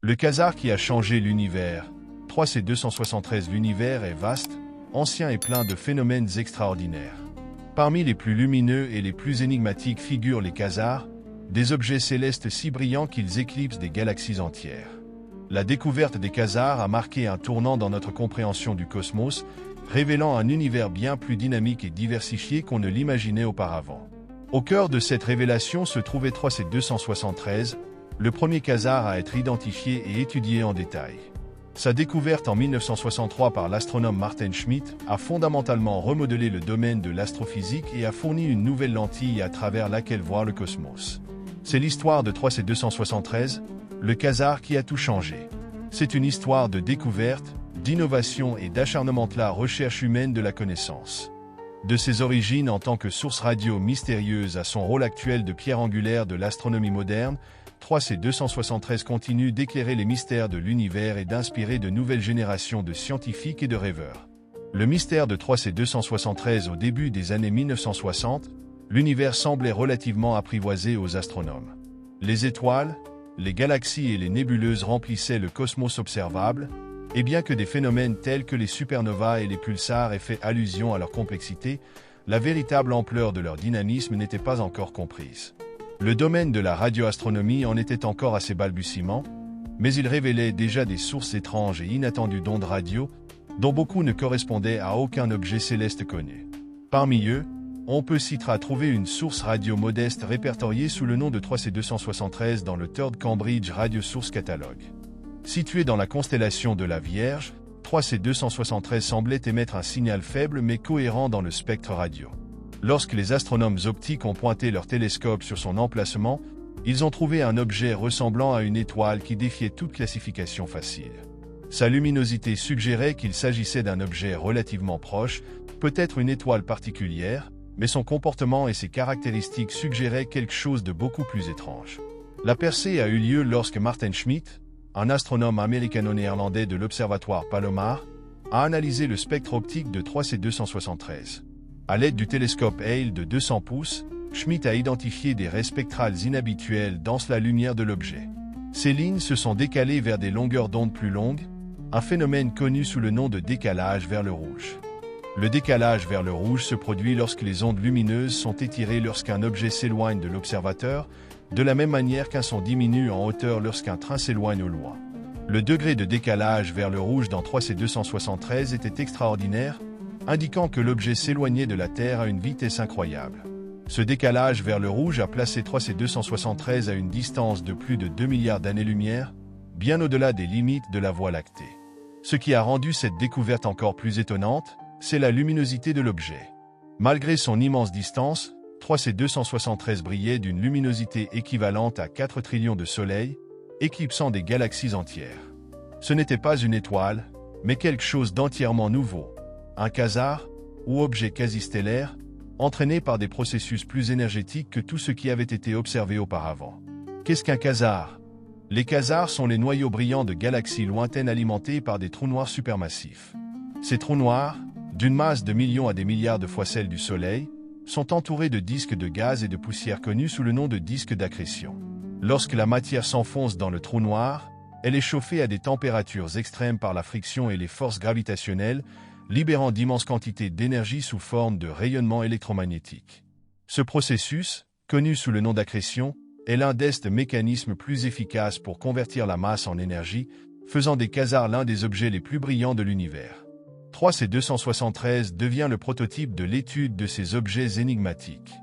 Le quasar qui a changé l'univers. 3C273. L'univers est vaste, ancien et plein de phénomènes extraordinaires. Parmi les plus lumineux et les plus énigmatiques figurent les quasars, des objets célestes si brillants qu'ils éclipsent des galaxies entières. La découverte des quasars a marqué un tournant dans notre compréhension du cosmos, révélant un univers bien plus dynamique et diversifié qu'on ne l'imaginait auparavant. Au cœur de cette révélation se trouvait 3C273, le premier quasar à être identifié et étudié en détail. Sa découverte en 1963 par l'astronome Martin Schmidt a fondamentalement remodelé le domaine de l'astrophysique et a fourni une nouvelle lentille à travers laquelle voir le cosmos. C'est l'histoire de 3C273, le quasar qui a tout changé. C'est une histoire de découverte, d'innovation et d'acharnement de la recherche humaine de la connaissance. De ses origines en tant que source radio mystérieuse à son rôle actuel de pierre angulaire de l'astronomie moderne, 3C273 continue d'éclairer les mystères de l'univers et d'inspirer de nouvelles générations de scientifiques et de rêveurs. Le mystère de 3C273 au début des années 1960, l'univers semblait relativement apprivoisé aux astronomes. Les étoiles, les galaxies et les nébuleuses remplissaient le cosmos observable, et bien que des phénomènes tels que les supernovas et les pulsars aient fait allusion à leur complexité, la véritable ampleur de leur dynamisme n'était pas encore comprise. Le domaine de la radioastronomie en était encore à ses balbutiements, mais il révélait déjà des sources étranges et inattendues d'ondes radio, dont beaucoup ne correspondaient à aucun objet céleste connu. Parmi eux, on peut trouver une source radio modeste répertoriée sous le nom de 3C273 dans le Third Cambridge Radio Source Catalogue. Situé dans la constellation de la Vierge, 3C273 semblait émettre un signal faible mais cohérent dans le spectre radio. Lorsque les astronomes optiques ont pointé leur télescope sur son emplacement, ils ont trouvé un objet ressemblant à une étoile qui défiait toute classification facile. Sa luminosité suggérait qu'il s'agissait d'un objet relativement proche, peut-être une étoile particulière, mais son comportement et ses caractéristiques suggéraient quelque chose de beaucoup plus étrange. La percée a eu lieu lorsque Martin Schmidt, un astronome américano-néerlandais de l'observatoire Palomar, a analysé le spectre optique de 3C273. À l'aide du télescope Hale de 200 pouces, Schmidt a identifié des raies spectrales inhabituelles dans la lumière de l'objet. Ces lignes se sont décalées vers des longueurs d'onde plus longues, un phénomène connu sous le nom de décalage vers le rouge. Le décalage vers le rouge se produit lorsque les ondes lumineuses sont étirées lorsqu'un objet s'éloigne de l'observateur, de la même manière qu'un son diminue en hauteur lorsqu'un train s'éloigne au loin. Le degré de décalage vers le rouge dans 3C273 était extraordinaire, indiquant que l'objet s'éloignait de la Terre à une vitesse incroyable. Ce décalage vers le rouge a placé 3C273 à une distance de plus de 2 milliards d'années-lumière, bien au-delà des limites de la Voie lactée. Ce qui a rendu cette découverte encore plus étonnante, c'est la luminosité de l'objet. Malgré son immense distance, 3C273 brillait d'une luminosité équivalente à 4 trillions de soleils, éclipsant des galaxies entières. Ce n'était pas une étoile, mais quelque chose d'entièrement nouveau. Un quasar, ou objet quasi-stellaire, entraîné par des processus plus énergétiques que tout ce qui avait été observé auparavant. Qu'est-ce qu'un quasar? Les quasars sont les noyaux brillants de galaxies lointaines alimentés par des trous noirs supermassifs. Ces trous noirs, d'une masse de millions à des milliards de fois celle du Soleil, sont entourés de disques de gaz et de poussière connus sous le nom de disques d'accrétion. Lorsque la matière s'enfonce dans le trou noir, elle est chauffée à des températures extrêmes par la friction et les forces gravitationnelles, libérant d'immenses quantités d'énergie sous forme de rayonnement électromagnétique. Ce processus, connu sous le nom d'accrétion, est l'un des mécanismes plus efficaces pour convertir la masse en énergie, faisant des quasars l'un des objets les plus brillants de l'univers. 3C273 devient le prototype de l'étude de ces objets énigmatiques.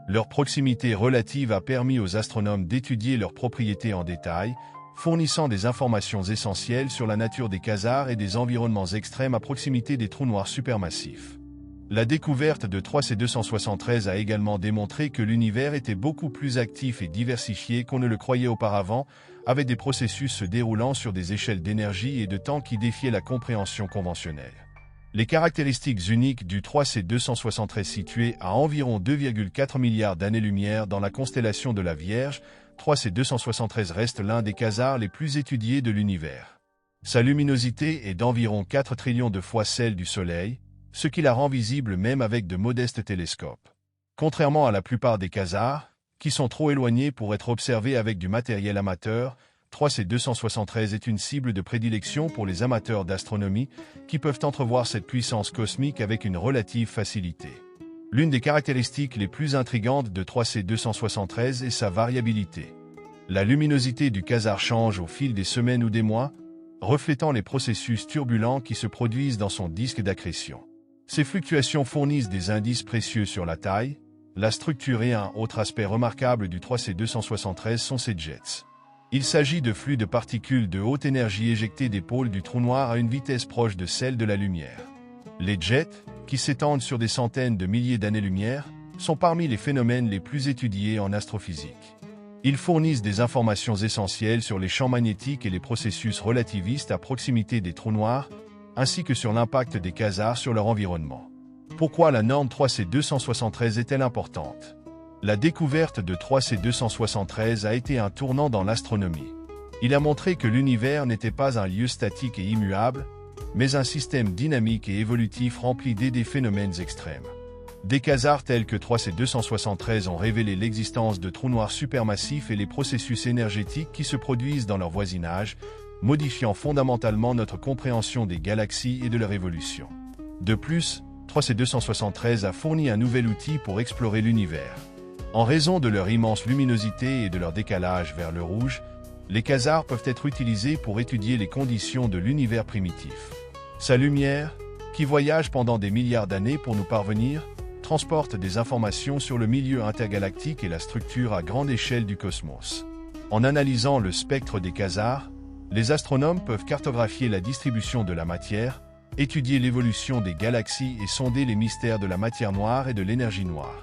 Leur proximité relative a permis aux astronomes d'étudier leurs propriétés en détail, fournissant des informations essentielles sur la nature des quasars et des environnements extrêmes à proximité des trous noirs supermassifs. La découverte de 3C273 a également démontré que l'univers était beaucoup plus actif et diversifié qu'on ne le croyait auparavant, avec des processus se déroulant sur des échelles d'énergie et de temps qui défiaient la compréhension conventionnelle. Les caractéristiques uniques du 3C273 situé à environ 2,4 milliards d'années-lumière dans la constellation de la Vierge, 3C273 reste l'un des quasars les plus étudiés de l'univers. Sa luminosité est d'environ 4 trillions de fois celle du Soleil, ce qui la rend visible même avec de modestes télescopes. Contrairement à la plupart des quasars, qui sont trop éloignés pour être observés avec du matériel amateur, 3C273 est une cible de prédilection pour les amateurs d'astronomie qui peuvent entrevoir cette puissance cosmique avec une relative facilité. L'une des caractéristiques les plus intrigantes de 3C273 est sa variabilité. La luminosité du quasar change au fil des semaines ou des mois, reflétant les processus turbulents qui se produisent dans son disque d'accrétion. Ces fluctuations fournissent des indices précieux sur la taille, la structure et un autre aspect remarquable du 3C273 sont ses jets. Il s'agit de flux de particules de haute énergie éjectées des pôles du trou noir à une vitesse proche de celle de la lumière. Les jets, qui s'étendent sur des centaines de milliers d'années-lumière, sont parmi les phénomènes les plus étudiés en astrophysique. Ils fournissent des informations essentielles sur les champs magnétiques et les processus relativistes à proximité des trous noirs, ainsi que sur l'impact des quasars sur leur environnement. Pourquoi la norme 3C273 est-elle importante? La découverte de 3C273 a été un tournant dans l'astronomie. Il a montré que l'univers n'était pas un lieu statique et immuable, mais un système dynamique et évolutif rempli des phénomènes extrêmes. Des quasars tels que 3C273 ont révélé l'existence de trous noirs supermassifs et les processus énergétiques qui se produisent dans leur voisinage, modifiant fondamentalement notre compréhension des galaxies et de leur évolution. De plus, 3C273 a fourni un nouvel outil pour explorer l'univers. En raison de leur immense luminosité et de leur décalage vers le rouge, les quasars peuvent être utilisés pour étudier les conditions de l'univers primitif. Sa lumière, qui voyage pendant des milliards d'années pour nous parvenir, transporte des informations sur le milieu intergalactique et la structure à grande échelle du cosmos. En analysant le spectre des quasars, les astronomes peuvent cartographier la distribution de la matière, étudier l'évolution des galaxies et sonder les mystères de la matière noire et de l'énergie noire.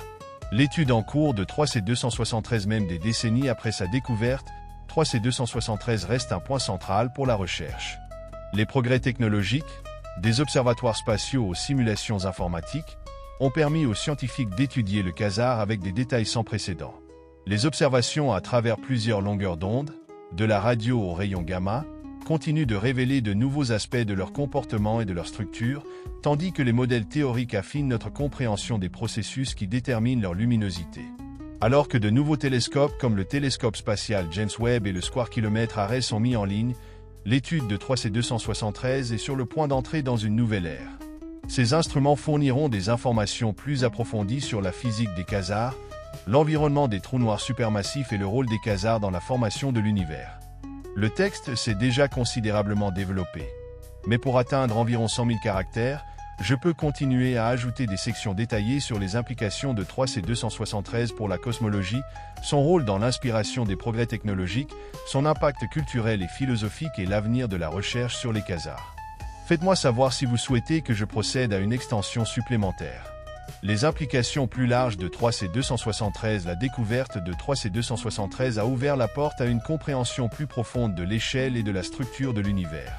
L'étude en cours de 3C273, même des décennies après sa découverte, 3C273 reste un point central pour la recherche. Les progrès technologiques, des observatoires spatiaux aux simulations informatiques, ont permis aux scientifiques d'étudier le quasar avec des détails sans précédent. Les observations à travers plusieurs longueurs d'onde, de la radio aux rayons gamma, continuent de révéler de nouveaux aspects de leur comportement et de leur structure, tandis que les modèles théoriques affinent notre compréhension des processus qui déterminent leur luminosité. Alors que de nouveaux télescopes comme le télescope spatial James Webb et le Square Kilometre Array sont mis en ligne, l'étude de 3C273 est sur le point d'entrer dans une nouvelle ère. Ces instruments fourniront des informations plus approfondies sur la physique des quasars, l'environnement des trous noirs supermassifs et le rôle des quasars dans la formation de l'univers. Le texte s'est déjà considérablement développé. Mais pour atteindre environ 100 000 caractères, je peux continuer à ajouter des sections détaillées sur les implications de 3C273 pour la cosmologie, son rôle dans l'inspiration des progrès technologiques, son impact culturel et philosophique et l'avenir de la recherche sur les quasars. Faites-moi savoir si vous souhaitez que je procède à une extension supplémentaire. Les implications plus larges de 3C273. La découverte de 3C273 a ouvert la porte à une compréhension plus profonde de l'échelle et de la structure de l'univers.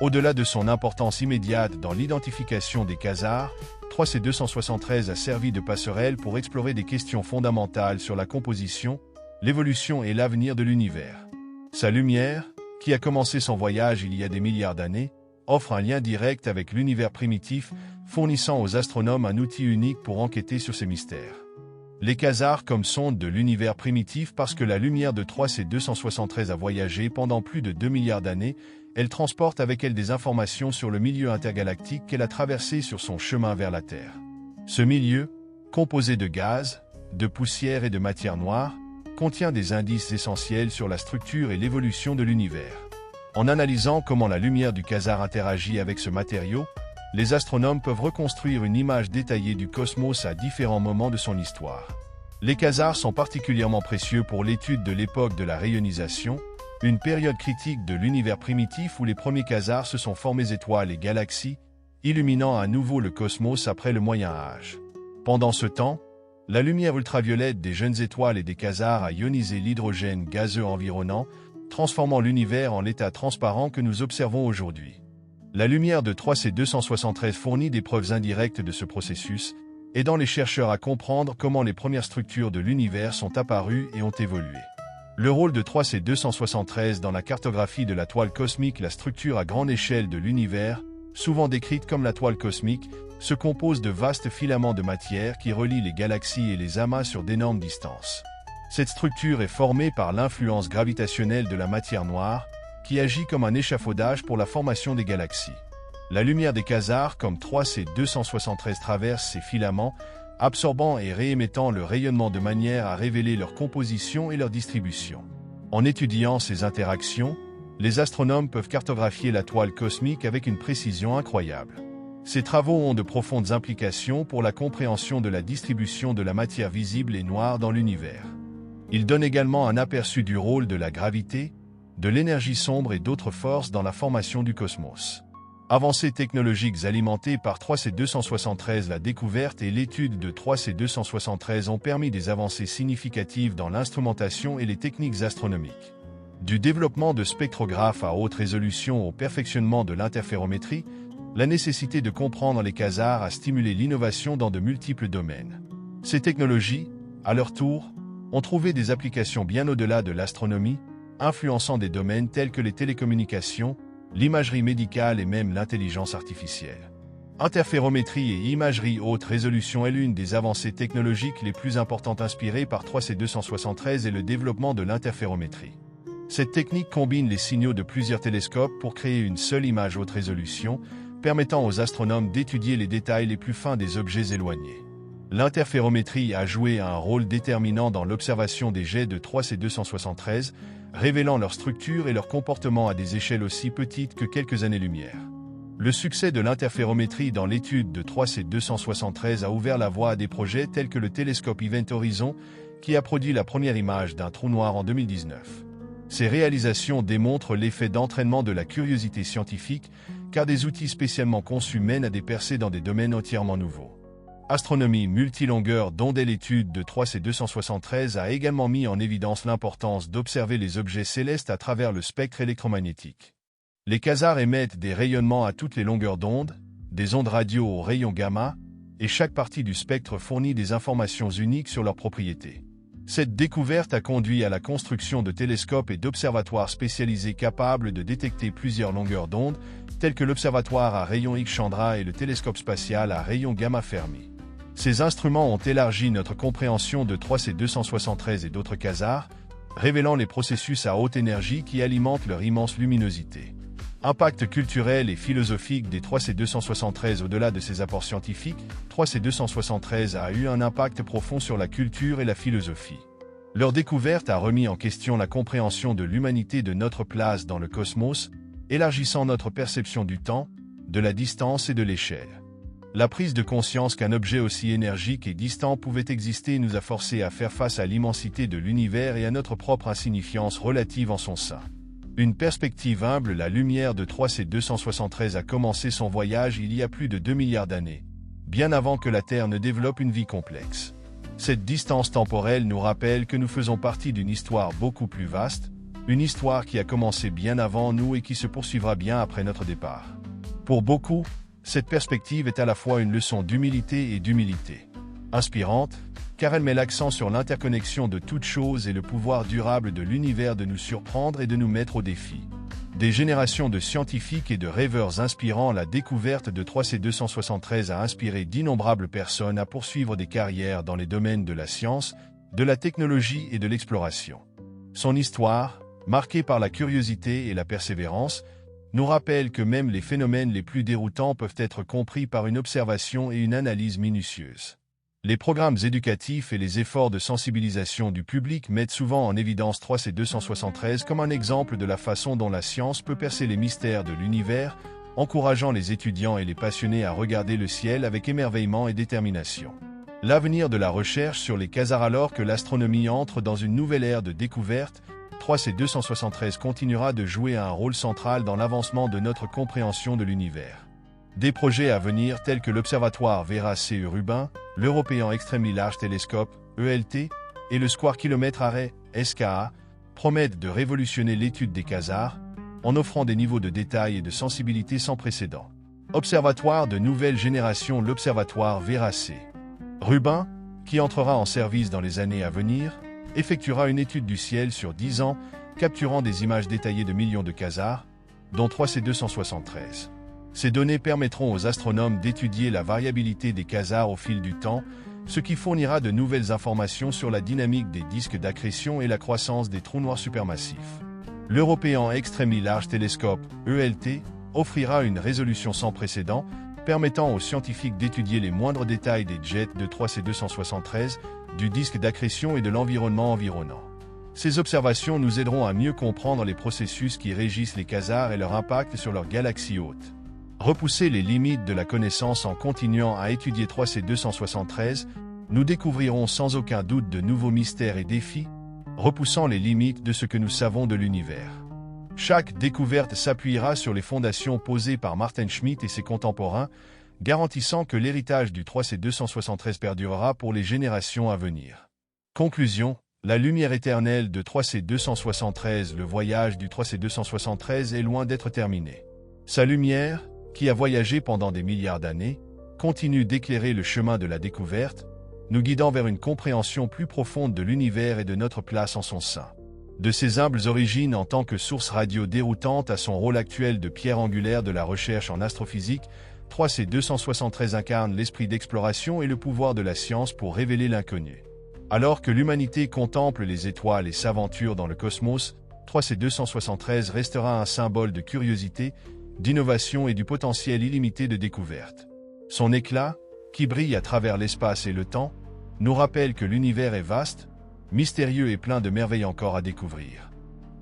Au-delà de son importance immédiate dans l'identification des quasars, 3C273 a servi de passerelle pour explorer des questions fondamentales sur la composition, l'évolution et l'avenir de l'univers. Sa lumière, qui a commencé son voyage il y a des milliards d'années, offre un lien direct avec l'univers primitif, fournissant aux astronomes un outil unique pour enquêter sur ces mystères. Les quasars comme sonde de l'univers primitif. Parce que la lumière de 3C273 a voyagé pendant plus de 2 milliards d'années, elle transporte avec elle des informations sur le milieu intergalactique qu'elle a traversé sur son chemin vers la Terre. Ce milieu, composé de gaz, de poussière et de matière noire, contient des indices essentiels sur la structure et l'évolution de l'univers. En analysant comment la lumière du quasar interagit avec ce matériau, les astronomes peuvent reconstruire une image détaillée du cosmos à différents moments de son histoire. Les quasars sont particulièrement précieux pour l'étude de l'époque de la rayonisation, une période critique de l'univers primitif où les premiers quasars se sont formés étoiles et galaxies, illuminant à nouveau le cosmos après le Moyen Âge. Pendant ce temps, la lumière ultraviolette des jeunes étoiles et des quasars a ionisé l'hydrogène gazeux environnant, transformant l'univers en l'état transparent que nous observons aujourd'hui. La lumière de 3C273 fournit des preuves indirectes de ce processus, aidant les chercheurs à comprendre comment les premières structures de l'univers sont apparues et ont évolué. Le rôle de 3C273 dans la cartographie de la toile cosmique. La structure à grande échelle de l'univers, souvent décrite comme la toile cosmique, se compose de vastes filaments de matière qui relient les galaxies et les amas sur d'énormes distances. Cette structure est formée par l'influence gravitationnelle de la matière noire, qui agit comme un échafaudage pour la formation des galaxies. La lumière des quasars, comme 3C273, traverse ces filaments, absorbant et réémettant le rayonnement de manière à révéler leur composition et leur distribution. En étudiant ces interactions, les astronomes peuvent cartographier la toile cosmique avec une précision incroyable. Ces travaux ont de profondes implications pour la compréhension de la distribution de la matière visible et noire dans l'univers. Ils donnent également un aperçu du rôle de la gravité, de l'énergie sombre et d'autres forces dans la formation du cosmos. Avancées technologiques alimentées par 3C273. La découverte et l'étude de 3C273 ont permis des avancées significatives dans l'instrumentation et les techniques astronomiques. Du développement de spectrographes à haute résolution au perfectionnement de l'interférométrie, la nécessité de comprendre les quasars a stimulé l'innovation dans de multiples domaines. Ces technologies, à leur tour, ont trouvé des applications bien au-delà de l'astronomie, influençant des domaines tels que les télécommunications, l'imagerie médicale et même l'intelligence artificielle. Interférométrie et imagerie haute résolution est l'une des avancées technologiques les plus importantes inspirées par 3C273 et le développement de l'interférométrie. Cette technique combine les signaux de plusieurs télescopes pour créer une seule image haute résolution, permettant aux astronomes d'étudier les détails les plus fins des objets éloignés. L'interférométrie a joué un rôle déterminant dans l'observation des jets de 3C273, révélant leur structure et leur comportement à des échelles aussi petites que quelques années-lumière. Le succès de l'interférométrie dans l'étude de 3C273 a ouvert la voie à des projets tels que le télescope Event Horizon, qui a produit la première image d'un trou noir en 2019. Ces réalisations démontrent l'effet d'entraînement de la curiosité scientifique, car des outils spécialement conçus mènent à des percées dans des domaines entièrement nouveaux. Astronomie multilongueur d'onde. L'étude de 3C273 a également mis en évidence l'importance d'observer les objets célestes à travers le spectre électromagnétique. Les quasars émettent des rayonnements à toutes les longueurs d'onde, des ondes radio aux rayons gamma, et chaque partie du spectre fournit des informations uniques sur leurs propriétés. Cette découverte a conduit à la construction de télescopes et d'observatoires spécialisés capables de détecter plusieurs longueurs d'onde, tels que l'observatoire à rayons X Chandra et le télescope spatial à rayons gamma Fermi. Ces instruments ont élargi notre compréhension de 3C273 et d'autres quasars, révélant les processus à haute énergie qui alimentent leur immense luminosité. Impact culturel et philosophique des 3C273. Au-delà de ses apports scientifiques, 3C273 a eu un impact profond sur la culture et la philosophie. Leur découverte a remis en question la compréhension de l'humanité, de notre place dans le cosmos, élargissant notre perception du temps, de la distance et de l'échelle. La prise de conscience qu'un objet aussi énergique et distant pouvait exister nous a forcés à faire face à l'immensité de l'univers et à notre propre insignifiance relative en son sein. Une perspective humble. La lumière de 3C273 a commencé son voyage il y a plus de 2 milliards d'années, bien avant que la Terre ne développe une vie complexe. Cette distance temporelle nous rappelle que nous faisons partie d'une histoire beaucoup plus vaste, une histoire qui a commencé bien avant nous et qui se poursuivra bien après notre départ. Pour beaucoup, cette perspective est à la fois une leçon d'humilité et d'humilité. Inspirante, car elle met l'accent sur l'interconnexion de toutes choses et le pouvoir durable de l'univers de nous surprendre et de nous mettre au défi. Des générations de scientifiques et de rêveurs inspirants. La découverte de 3C273 a inspiré d'innombrables personnes à poursuivre des carrières dans les domaines de la science, de la technologie et de l'exploration. Son histoire, marquée par la curiosité et la persévérance, nous rappelle que même les phénomènes les plus déroutants peuvent être compris par une observation et une analyse minutieuse. Les programmes éducatifs et les efforts de sensibilisation du public mettent souvent en évidence 3C273 comme un exemple de la façon dont la science peut percer les mystères de l'univers, encourageant les étudiants et les passionnés à regarder le ciel avec émerveillement et détermination. L'avenir de la recherche sur les quasars. Alors que l'astronomie entre dans une nouvelle ère de découverte, 3C273 continuera de jouer un rôle central dans l'avancement de notre compréhension de l'univers. Des projets à venir tels que l'Observatoire Vera C. Rubin, l'European Extremely Large Telescope, ELT, et le Square Kilometre Array, SKA, promettent de révolutionner l'étude des quasars, en offrant des niveaux de détail et de sensibilité sans précédent. Observatoire de nouvelle génération. L'Observatoire Vera C. Rubin, qui entrera en service dans les années à venir, effectuera une étude du ciel sur 10 ans, capturant des images détaillées de millions de quasars, dont 3C273. Ces données permettront aux astronomes d'étudier la variabilité des quasars au fil du temps, ce qui fournira de nouvelles informations sur la dynamique des disques d'accrétion et la croissance des trous noirs supermassifs. L'European Extremely Large Telescope, ELT, offrira une résolution sans précédent, permettant aux scientifiques d'étudier les moindres détails des jets de 3C273, du disque d'accrétion et de l'environnement environnant. Ces observations nous aideront à mieux comprendre les processus qui régissent les quasars et leur impact sur leur galaxie hôte. Repousser les limites de la connaissance en continuant à étudier 3C273, nous découvrirons sans aucun doute de nouveaux mystères et défis, repoussant les limites de ce que nous savons de l'univers. Chaque découverte s'appuiera sur les fondations posées par Martin Schmitt et ses contemporains, garantissant que l'héritage du 3C273 perdurera pour les générations à venir. Conclusion, la lumière éternelle de 3C273, le voyage du 3C273 est loin d'être terminé. Sa lumière, qui a voyagé pendant des milliards d'années, continue d'éclairer le chemin de la découverte, nous guidant vers une compréhension plus profonde de l'univers et de notre place en son sein. De ses humbles origines en tant que source radio déroutante à son rôle actuel de pierre angulaire de la recherche en astrophysique, 3C273 incarne l'esprit d'exploration et le pouvoir de la science pour révéler l'inconnu. Alors que l'humanité contemple les étoiles et s'aventure dans le cosmos, 3C273 restera un symbole de curiosité, d'innovation et du potentiel illimité de découverte. Son éclat, qui brille à travers l'espace et le temps, nous rappelle que l'univers est vaste, mystérieux et plein de merveilles encore à découvrir.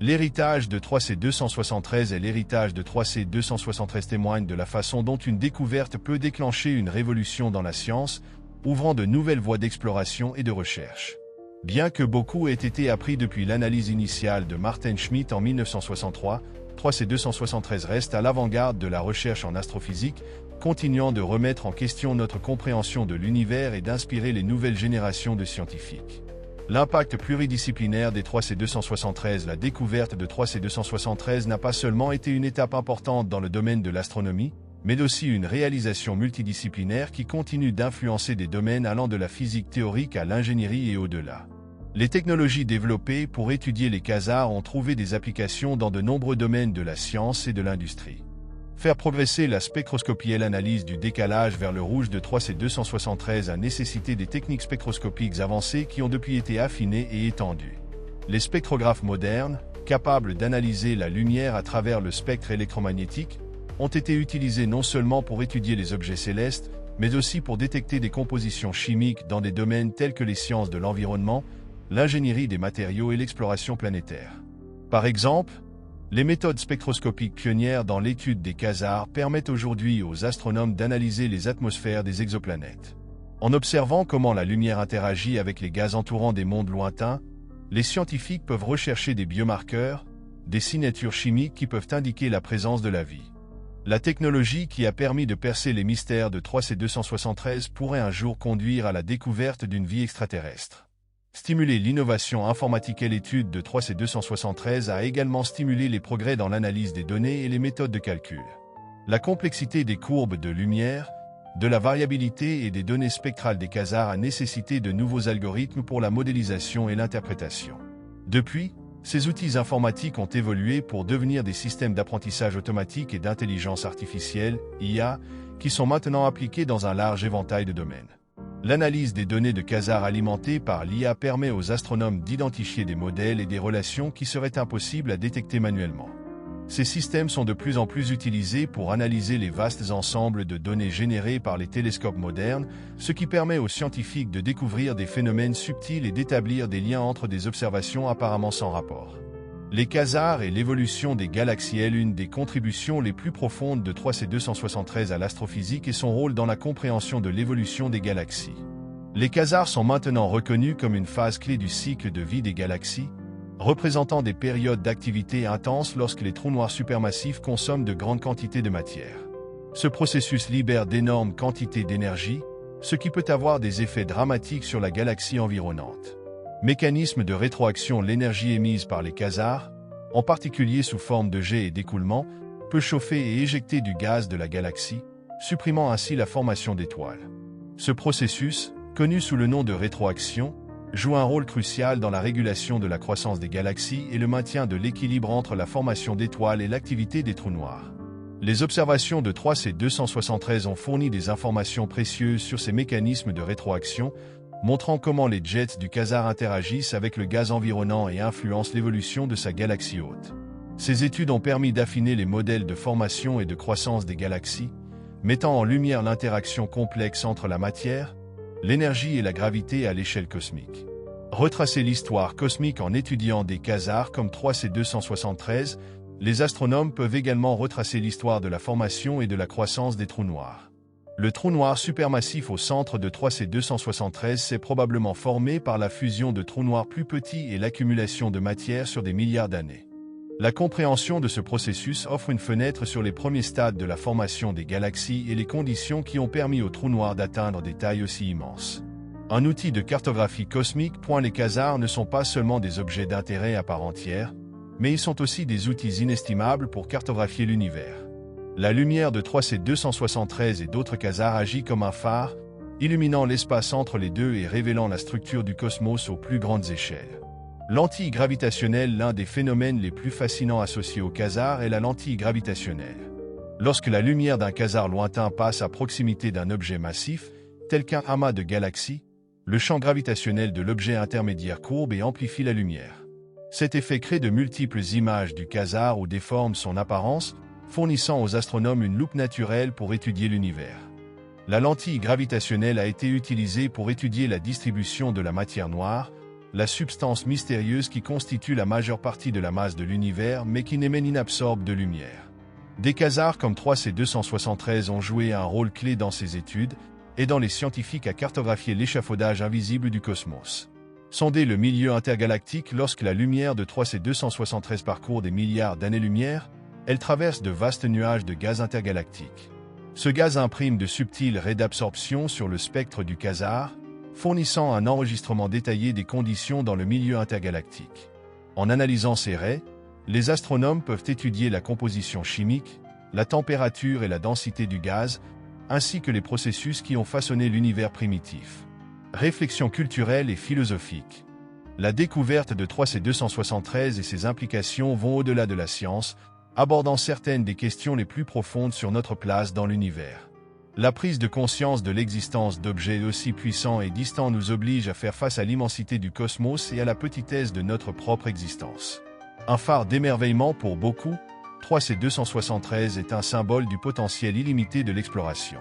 L'héritage de 3C273 et l'héritage de 3C273 témoignent de la façon dont une découverte peut déclencher une révolution dans la science, ouvrant de nouvelles voies d'exploration et de recherche. Bien que beaucoup ait été appris depuis l'analyse initiale de Martin Schmitt en 1963, 3C273 reste à l'avant-garde de la recherche en astrophysique, continuant de remettre en question notre compréhension de l'univers et d'inspirer les nouvelles générations de scientifiques. L'impact pluridisciplinaire des 3C273. La découverte de 3C273 n'a pas seulement été une étape importante dans le domaine de l'astronomie, mais aussi une réalisation multidisciplinaire qui continue d'influencer des domaines allant de la physique théorique à l'ingénierie et au-delà. Les technologies développées pour étudier les quasars ont trouvé des applications dans de nombreux domaines de la science et de l'industrie. Faire progresser la spectroscopie et l'analyse du décalage vers le rouge de 3C273 a nécessité des techniques spectroscopiques avancées qui ont depuis été affinées et étendues. Les spectrographes modernes, capables d'analyser la lumière à travers le spectre électromagnétique, ont été utilisés non seulement pour étudier les objets célestes, mais aussi pour détecter des compositions chimiques dans des domaines tels que les sciences de l'environnement, l'ingénierie des matériaux et l'exploration planétaire. Par exemple, les méthodes spectroscopiques pionnières dans l'étude des quasars permettent aujourd'hui aux astronomes d'analyser les atmosphères des exoplanètes. En observant comment la lumière interagit avec les gaz entourant des mondes lointains, les scientifiques peuvent rechercher des biomarqueurs, des signatures chimiques qui peuvent indiquer la présence de la vie. La technologie qui a permis de percer les mystères de 3C273 pourrait un jour conduire à la découverte d'une vie extraterrestre. Stimuler l'innovation informatique et l'étude de 3C273 a également stimulé les progrès dans l'analyse des données et les méthodes de calcul. La complexité des courbes de lumière, de la variabilité et des données spectrales des quasars a nécessité de nouveaux algorithmes pour la modélisation et l'interprétation. Depuis, ces outils informatiques ont évolué pour devenir des systèmes d'apprentissage automatique et d'intelligence artificielle, IA, qui sont maintenant appliqués dans un large éventail de domaines. L'analyse des données de quasars alimentées par l'IA permet aux astronomes d'identifier des modèles et des relations qui seraient impossibles à détecter manuellement. Ces systèmes sont de plus en plus utilisés pour analyser les vastes ensembles de données générées par les télescopes modernes, ce qui permet aux scientifiques de découvrir des phénomènes subtils et d'établir des liens entre des observations apparemment sans rapport. Les quasars et l'évolution des galaxies est l'une des contributions les plus profondes de 3C273 à l'astrophysique et son rôle dans la compréhension de l'évolution des galaxies. Les quasars sont maintenant reconnus comme une phase clé du cycle de vie des galaxies, représentant des périodes d'activité intense lorsque les trous noirs supermassifs consomment de grandes quantités de matière. Ce processus libère d'énormes quantités d'énergie, ce qui peut avoir des effets dramatiques sur la galaxie environnante. Mécanisme de rétroaction. L'énergie émise par les quasars, en particulier sous forme de jet et d'écoulement, peut chauffer et éjecter du gaz de la galaxie, supprimant ainsi la formation d'étoiles. Ce processus, connu sous le nom de rétroaction, joue un rôle crucial dans la régulation de la croissance des galaxies et le maintien de l'équilibre entre la formation d'étoiles et l'activité des trous noirs. Les observations de 3C273 ont fourni des informations précieuses sur ces mécanismes de rétroaction, montrant comment les jets du quasar interagissent avec le gaz environnant et influencent l'évolution de sa galaxie hôte. Ces études ont permis d'affiner les modèles de formation et de croissance des galaxies, mettant en lumière l'interaction complexe entre la matière, l'énergie et la gravité à l'échelle cosmique. Retracer l'histoire cosmique en étudiant des quasars comme 3C273, les astronomes peuvent également retracer l'histoire de la formation et de la croissance des trous noirs. Le trou noir supermassif au centre de 3C273 s'est probablement formé par la fusion de trous noirs plus petits et l'accumulation de matière sur des milliards d'années. La compréhension de ce processus offre une fenêtre sur les premiers stades de la formation des galaxies et les conditions qui ont permis aux trous noirs d'atteindre des tailles aussi immenses. Un outil de cartographie cosmique. Les quasars ne sont pas seulement des objets d'intérêt à part entière, mais ils sont aussi des outils inestimables pour cartographier l'univers. La lumière de 3C273 et d'autres quasars agit comme un phare, illuminant l'espace entre les deux et révélant la structure du cosmos aux plus grandes échelles. Lentille gravitationnelle. L'un des phénomènes les plus fascinants associés au quasar est la lentille gravitationnelle. Lorsque la lumière d'un quasar lointain passe à proximité d'un objet massif, tel qu'un amas de galaxies, le champ gravitationnel de l'objet intermédiaire courbe et amplifie la lumière. Cet effet crée de multiples images du quasar ou déforme son apparence, fournissant aux astronomes une loupe naturelle pour étudier l'univers. La lentille gravitationnelle a été utilisée pour étudier la distribution de la matière noire, la substance mystérieuse qui constitue la majeure partie de la masse de l'univers mais qui n'émet ni n'absorbe de lumière. Des quasars comme 3C273 ont joué un rôle clé dans ces études, aidant les scientifiques à cartographier l'échafaudage invisible du cosmos. Sonder le milieu intergalactique. Lorsque la lumière de 3C273 parcourt des milliards d'années-lumière, elle traverse de vastes nuages de gaz intergalactique. Ce gaz imprime de subtils raies d'absorption sur le spectre du quasar, fournissant un enregistrement détaillé des conditions dans le milieu intergalactique. En analysant ces raies, les astronomes peuvent étudier la composition chimique, la température et la densité du gaz, ainsi que les processus qui ont façonné l'univers primitif. Réflexion culturelle et philosophique. La découverte de 3C273 et ses implications vont au-delà de la science, abordant certaines des questions les plus profondes sur notre place dans l'univers. La prise de conscience de l'existence d'objets aussi puissants et distants nous oblige à faire face à l'immensité du cosmos et à la petitesse de notre propre existence. Un phare d'émerveillement pour beaucoup, 3C273 est un symbole du potentiel illimité de l'exploration.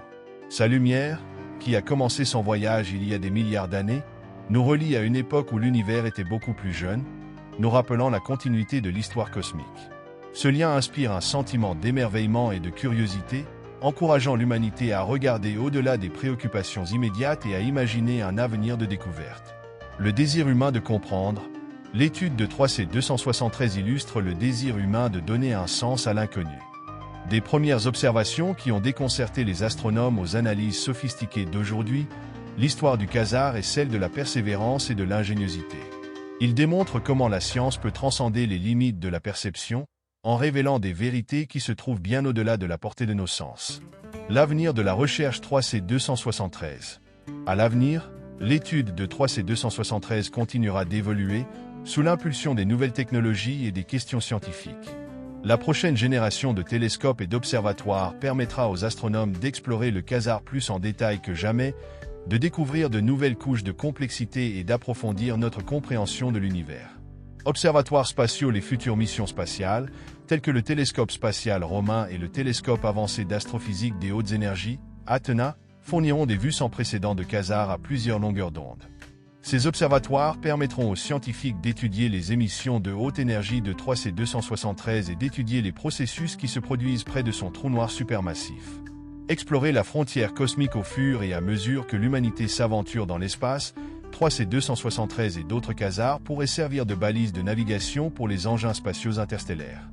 Sa lumière, qui a commencé son voyage il y a des milliards d'années, nous relie à une époque où l'univers était beaucoup plus jeune, nous rappelant la continuité de l'histoire cosmique. Ce lien inspire un sentiment d'émerveillement et de curiosité, encourageant l'humanité à regarder au-delà des préoccupations immédiates et à imaginer un avenir de découverte. Le désir humain de comprendre. L'étude de 3C273 illustre le désir humain de donner un sens à l'inconnu. Des premières observations qui ont déconcerté les astronomes aux analyses sophistiquées d'aujourd'hui, l'histoire du quasar est celle de la persévérance et de l'ingéniosité. Il démontre comment la science peut transcender les limites de la perception, en révélant des vérités qui se trouvent bien au-delà de la portée de nos sens. L'avenir de la recherche 3C273. À l'avenir, l'étude de 3C273 continuera d'évoluer, sous l'impulsion des nouvelles technologies et des questions scientifiques. La prochaine génération de télescopes et d'observatoires permettra aux astronomes d'explorer le quasar plus en détail que jamais, de découvrir de nouvelles couches de complexité et d'approfondir notre compréhension de l'univers. Observatoires spatiaux. Les futures missions spatiales, telles que le télescope spatial romain et le télescope avancé d'astrophysique des hautes énergies, Athena, fourniront des vues sans précédent de quasars à plusieurs longueurs d'onde. Ces observatoires permettront aux scientifiques d'étudier les émissions de haute énergie de 3C273 et d'étudier les processus qui se produisent près de son trou noir supermassif. Explorer la frontière cosmique au fur et à mesure que l'humanité s'aventure dans l'espace, 3C273 et d'autres quasars pourraient servir de balises de navigation pour les engins spatiaux interstellaires.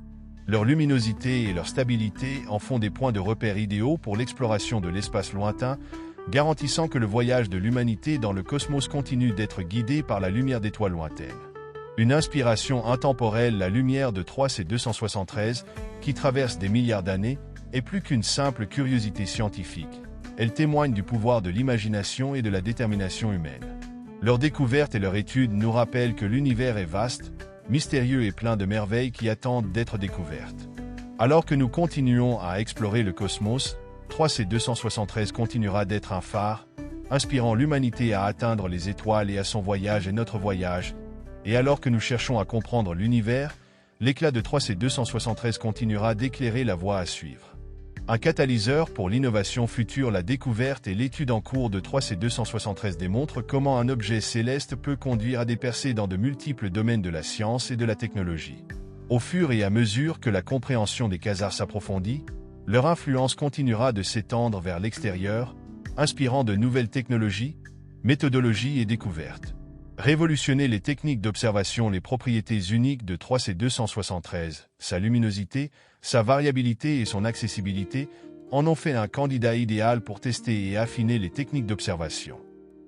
Leur luminosité et leur stabilité en font des points de repère idéaux pour l'exploration de l'espace lointain, garantissant que le voyage de l'humanité dans le cosmos continue d'être guidé par la lumière d'étoiles lointaines. Une inspiration intemporelle. La lumière de 3C273, qui traverse des milliards d'années, est plus qu'une simple curiosité scientifique. Elle témoigne du pouvoir de l'imagination et de la détermination humaine. Leur découverte et leur étude nous rappellent que l'univers est vaste, mystérieux et plein de merveilles qui attendent d'être découvertes. Alors que nous continuons à explorer le cosmos, 3C273 continuera d'être un phare, inspirant l'humanité à atteindre les étoiles et à son voyage et notre voyage. Et alors que nous cherchons à comprendre l'univers, l'éclat de 3C273 continuera d'éclairer la voie à suivre. Un catalyseur pour l'innovation future, la découverte et l'étude en cours de 3C273 démontre comment un objet céleste peut conduire à des percées dans de multiples domaines de la science et de la technologie. Au fur et à mesure que la compréhension des quasars s'approfondit, leur influence continuera de s'étendre vers l'extérieur, inspirant de nouvelles technologies, méthodologies et découvertes. Révolutionner les techniques d'observation, les propriétés uniques de 3C273, sa luminosité, sa variabilité et son accessibilité, en ont fait un candidat idéal pour tester et affiner les techniques d'observation.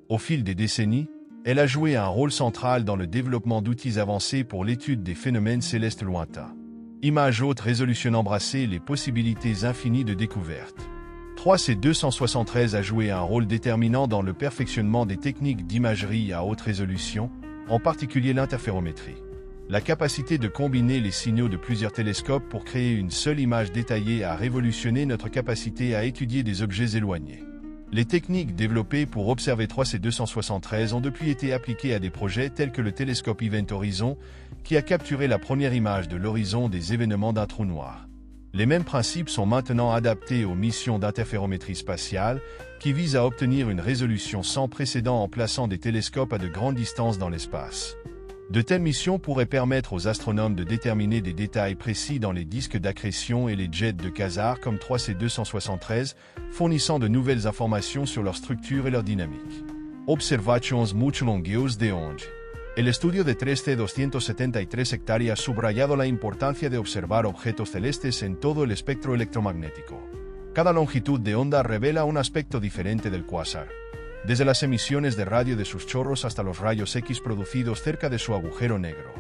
Au fil des décennies, elle a joué un rôle central dans le développement d'outils avancés pour l'étude des phénomènes célestes lointains. Images haute résolution embrasser les possibilités infinies de découverte. 3C273 a joué un rôle déterminant dans le perfectionnement des techniques d'imagerie à haute résolution, en particulier l'interférométrie. La capacité de combiner les signaux de plusieurs télescopes pour créer une seule image détaillée a révolutionné notre capacité à étudier des objets éloignés. Les techniques développées pour observer 3C273 ont depuis été appliquées à des projets tels que le télescope Event Horizon, qui a capturé la première image de l'horizon des événements d'un trou noir. Les mêmes principes sont maintenant adaptés aux missions d'interférométrie spatiale, qui visent à obtenir une résolution sans précédent en plaçant des télescopes à de grandes distances dans l'espace. De telles missions pourraient permettre aux astronomes de déterminer des détails précis dans les disques d'accrétion et les jets de quasars comme 3C273, fournissant de nouvelles informations sur leur structure et leur dynamique. Observations muy longues de onde. El estudio de 3C273 hectáreas ha subrayado la importancia de observar objetos celestes en todo el espectro electromagnético. Cada longitud de onda revela un aspecto diferente del cuásar. Desde las emisiones de radio de sus chorros hasta los rayos X producidos cerca de su agujero negro.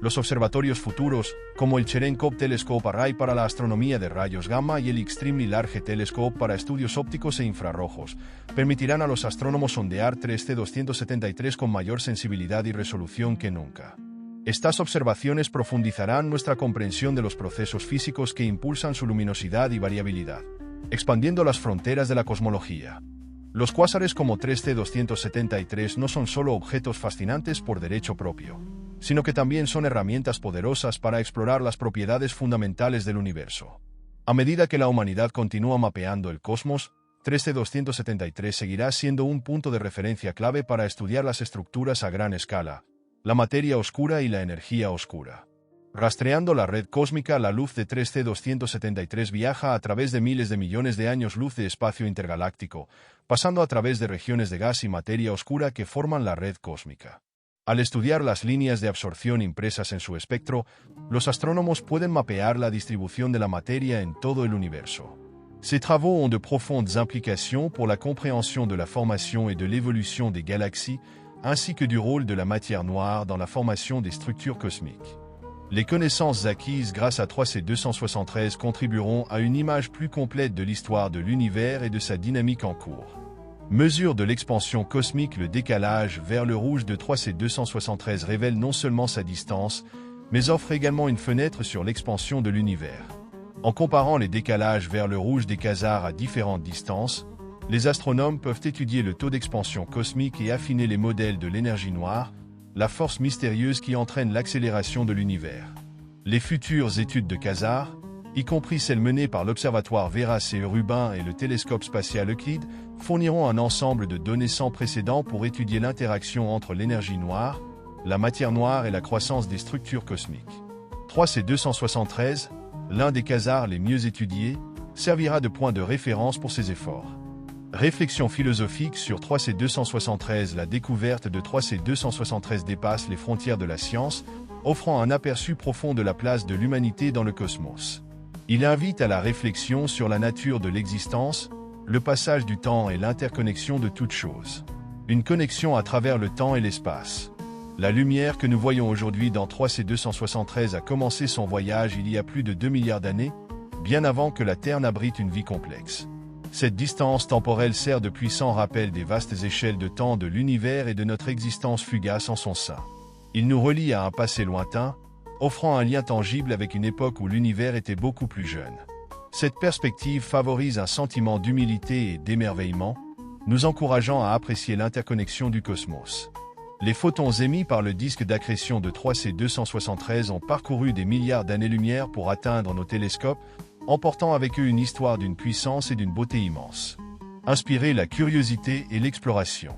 Los observatorios futuros, como el Cherenkov Telescope Array para la astronomía de rayos gamma y el Extremely Large Telescope para estudios ópticos e infrarrojos, permitirán a los astrónomos sondear 3C273 con mayor sensibilidad y resolución que nunca. Estas observaciones profundizarán nuestra comprensión de los procesos físicos que impulsan su luminosidad y variabilidad, expandiendo las fronteras de la cosmología. Los cuásares como 3C273 no son solo objetos fascinantes por derecho propio, sino que también son herramientas poderosas para explorar las propiedades fundamentales del universo. A medida que la humanidad continúa mapeando el cosmos, 3C273 seguirá siendo un punto de referencia clave para estudiar las estructuras a gran escala, la materia oscura y la energía oscura. Rastreando la red cósmica, la luz de 3C273 viaja a través de miles de millones de años luz de espacio intergaláctico, pasando a través de regiones de gas y materia oscura que forman la red cósmica. Al estudiar las líneas de absorción impresas en su espectro, los astrónomos pueden mapear la distribución de la materia en todo el universo. Ces travaux ont de profondes implications pour la compréhension de la formation et de l'évolution des galaxies, ainsi que du rôle de la matière noire dans la formation des structures cosmiques. Les connaissances acquises grâce à 3C273 contribueront à une image plus complète de l'histoire de l'univers et de sa dynamique en cours. Mesure de l'expansion cosmique, le décalage vers le rouge de 3C273 révèle non seulement sa distance, mais offre également une fenêtre sur l'expansion de l'univers. En comparant les décalages vers le rouge des quasars à différentes distances, les astronomes peuvent étudier le taux d'expansion cosmique et affiner les modèles de l'énergie noire, la force mystérieuse qui entraîne l'accélération de l'univers. Les futures études de quasars, y compris celles menées par l'Observatoire Vera C. Rubin et le télescope spatial Euclide, fourniront un ensemble de données sans précédent pour étudier l'interaction entre l'énergie noire, la matière noire et la croissance des structures cosmiques. 3C273, l'un des quasars les mieux étudiés, servira de point de référence pour ces efforts. Réflexion philosophique sur 3C273. La découverte de 3C273 dépasse les frontières de la science, offrant un aperçu profond de la place de l'humanité dans le cosmos. Il invite à la réflexion sur la nature de l'existence, le passage du temps et l'interconnexion de toutes choses. Une connexion à travers le temps et l'espace. La lumière que nous voyons aujourd'hui dans 3C273 a commencé son voyage il y a plus de 2 milliards d'années, bien avant que la Terre n'abrite une vie complexe. Cette distance temporelle sert de puissant rappel des vastes échelles de temps de l'univers et de notre existence fugace en son sein. Il nous relie à un passé lointain, offrant un lien tangible avec une époque où l'univers était beaucoup plus jeune. Cette perspective favorise un sentiment d'humilité et d'émerveillement, nous encourageant à apprécier l'interconnexion du cosmos. Les photons émis par le disque d'accrétion de 3C273 ont parcouru des milliards d'années-lumière pour atteindre nos télescopes, emportant avec eux une histoire d'une puissance et d'une beauté immense. Inspirer la curiosité et l'exploration.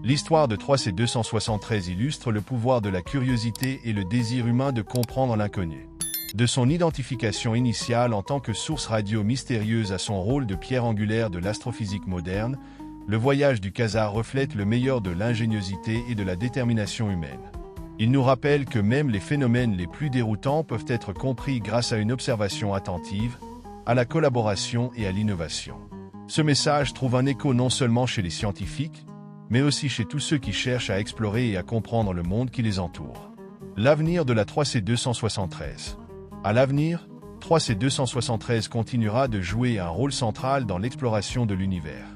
L'histoire de 3C273 illustre le pouvoir de la curiosité et le désir humain de comprendre l'inconnu. De son identification initiale en tant que source radio mystérieuse à son rôle de pierre angulaire de l'astrophysique moderne, le voyage du quasar reflète le meilleur de l'ingéniosité et de la détermination humaine. Il nous rappelle que même les phénomènes les plus déroutants peuvent être compris grâce à une observation attentive, à la collaboration et à l'innovation. Ce message trouve un écho non seulement chez les scientifiques, mais aussi chez tous ceux qui cherchent à explorer et à comprendre le monde qui les entoure. L'avenir de la 3C273. À l'avenir, 3C273 continuera de jouer un rôle central dans l'exploration de l'univers.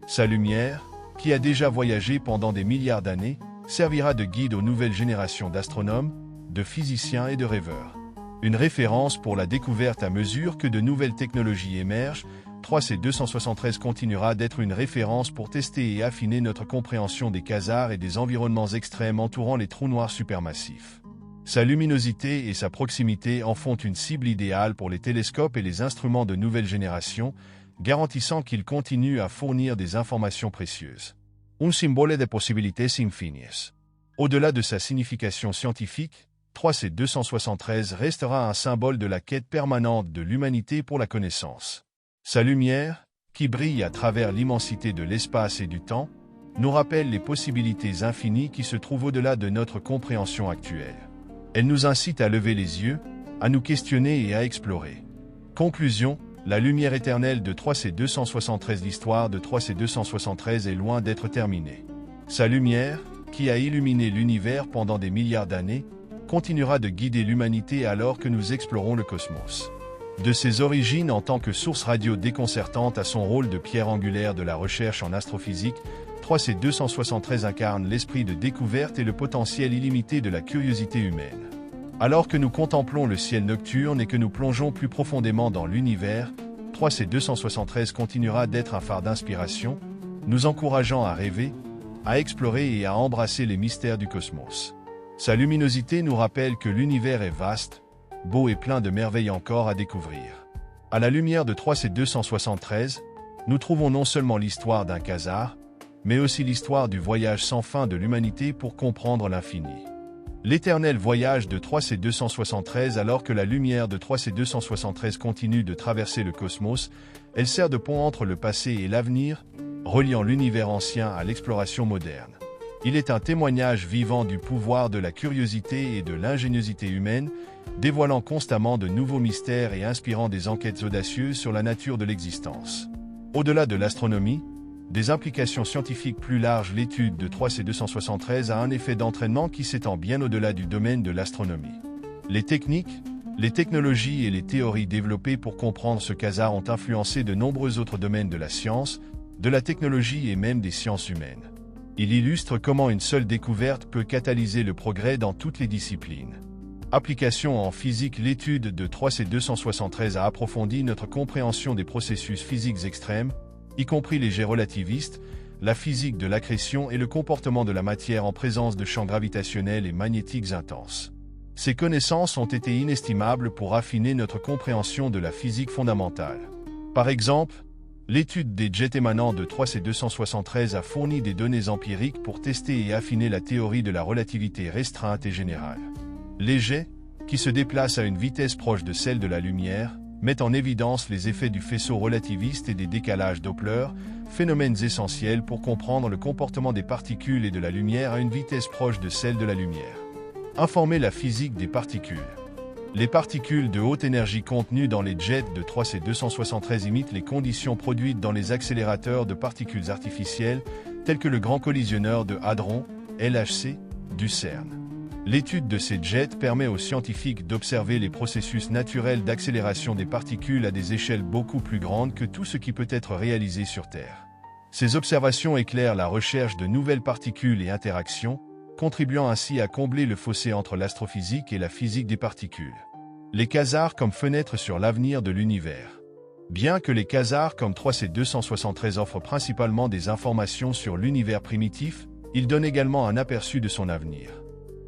Sa lumière, qui a déjà voyagé pendant des milliards d'années, servira de guide aux nouvelles générations d'astronomes, de physiciens et de rêveurs. Une référence pour la découverte à mesure que de nouvelles technologies émergent, 3C273 continuera d'être une référence pour tester et affiner notre compréhension des quasars et des environnements extrêmes entourant les trous noirs supermassifs. Sa luminosité et sa proximité en font une cible idéale pour les télescopes et les instruments de nouvelle génération, garantissant qu'il continue à fournir des informations précieuses. Un symbole de possibilités infinies. Au-delà de sa signification scientifique, 3C273 restera un symbole de la quête permanente de l'humanité pour la connaissance. Sa lumière, qui brille à travers l'immensité de l'espace et du temps, nous rappelle les possibilités infinies qui se trouvent au-delà de notre compréhension actuelle. Elle nous incite à lever les yeux, à nous questionner et à explorer. Conclusion, la lumière éternelle de 3C273. L'histoire de 3C273 est loin d'être terminée. Sa lumière, qui a illuminé l'univers pendant des milliards d'années, continuera de guider l'humanité alors que nous explorons le cosmos. De ses origines en tant que source radio déconcertante à son rôle de pierre angulaire de la recherche en astrophysique, 3C273 incarne l'esprit de découverte et le potentiel illimité de la curiosité humaine. Alors que nous contemplons le ciel nocturne et que nous plongeons plus profondément dans l'univers, 3C273 continuera d'être un phare d'inspiration, nous encourageant à rêver, à explorer et à embrasser les mystères du cosmos. Sa luminosité nous rappelle que l'univers est vaste, beau et plein de merveilles encore à découvrir. À la lumière de 3C273, nous trouvons non seulement l'histoire d'un quasar, mais aussi l'histoire du voyage sans fin de l'humanité pour comprendre l'infini. L'éternel voyage de 3C273. Alors que la lumière de 3C273 continue de traverser le cosmos, elle sert de pont entre le passé et l'avenir, reliant l'univers ancien à l'exploration moderne. Il est un témoignage vivant du pouvoir de la curiosité et de l'ingéniosité humaine, dévoilant constamment de nouveaux mystères et inspirant des enquêtes audacieuses sur la nature de l'existence. Au-delà de l'astronomie, des implications scientifiques plus larges. L'étude de 3C273 a un effet d'entraînement qui s'étend bien au-delà du domaine de l'astronomie. Les techniques, les technologies et les théories développées pour comprendre ce quasar ont influencé de nombreux autres domaines de la science, de la technologie et même des sciences humaines. Il illustre comment une seule découverte peut catalyser le progrès dans toutes les disciplines. Application en physique. L'étude de 3C273 a approfondi notre compréhension des processus physiques extrêmes, y compris les jets relativistes, la physique de l'accrétion et le comportement de la matière en présence de champs gravitationnels et magnétiques intenses. Ces connaissances ont été inestimables pour affiner notre compréhension de la physique fondamentale. Par exemple, l'étude des jets émanants de 3C273 a fourni des données empiriques pour tester et affiner la théorie de la relativité restreinte et générale. Les jets, qui se déplacent à une vitesse proche de celle de la lumière, mettent en évidence les effets du faisceau relativiste et des décalages Doppler, phénomènes essentiels pour comprendre le comportement des particules et de la lumière à une vitesse proche de celle de la lumière. Informer la physique des particules. Les particules de haute énergie contenues dans les jets de 3C273 imitent les conditions produites dans les accélérateurs de particules artificielles, tels que le Grand Collisionneur de Hadron, LHC, du CERN. L'étude de ces jets permet aux scientifiques d'observer les processus naturels d'accélération des particules à des échelles beaucoup plus grandes que tout ce qui peut être réalisé sur Terre. Ces observations éclairent la recherche de nouvelles particules et interactions, contribuant ainsi à combler le fossé entre l'astrophysique et la physique des particules. Les quasars comme fenêtre sur l'avenir de l'univers. Bien que les quasars comme 3C273 offrent principalement des informations sur l'univers primitif, ils donnent également un aperçu de son avenir.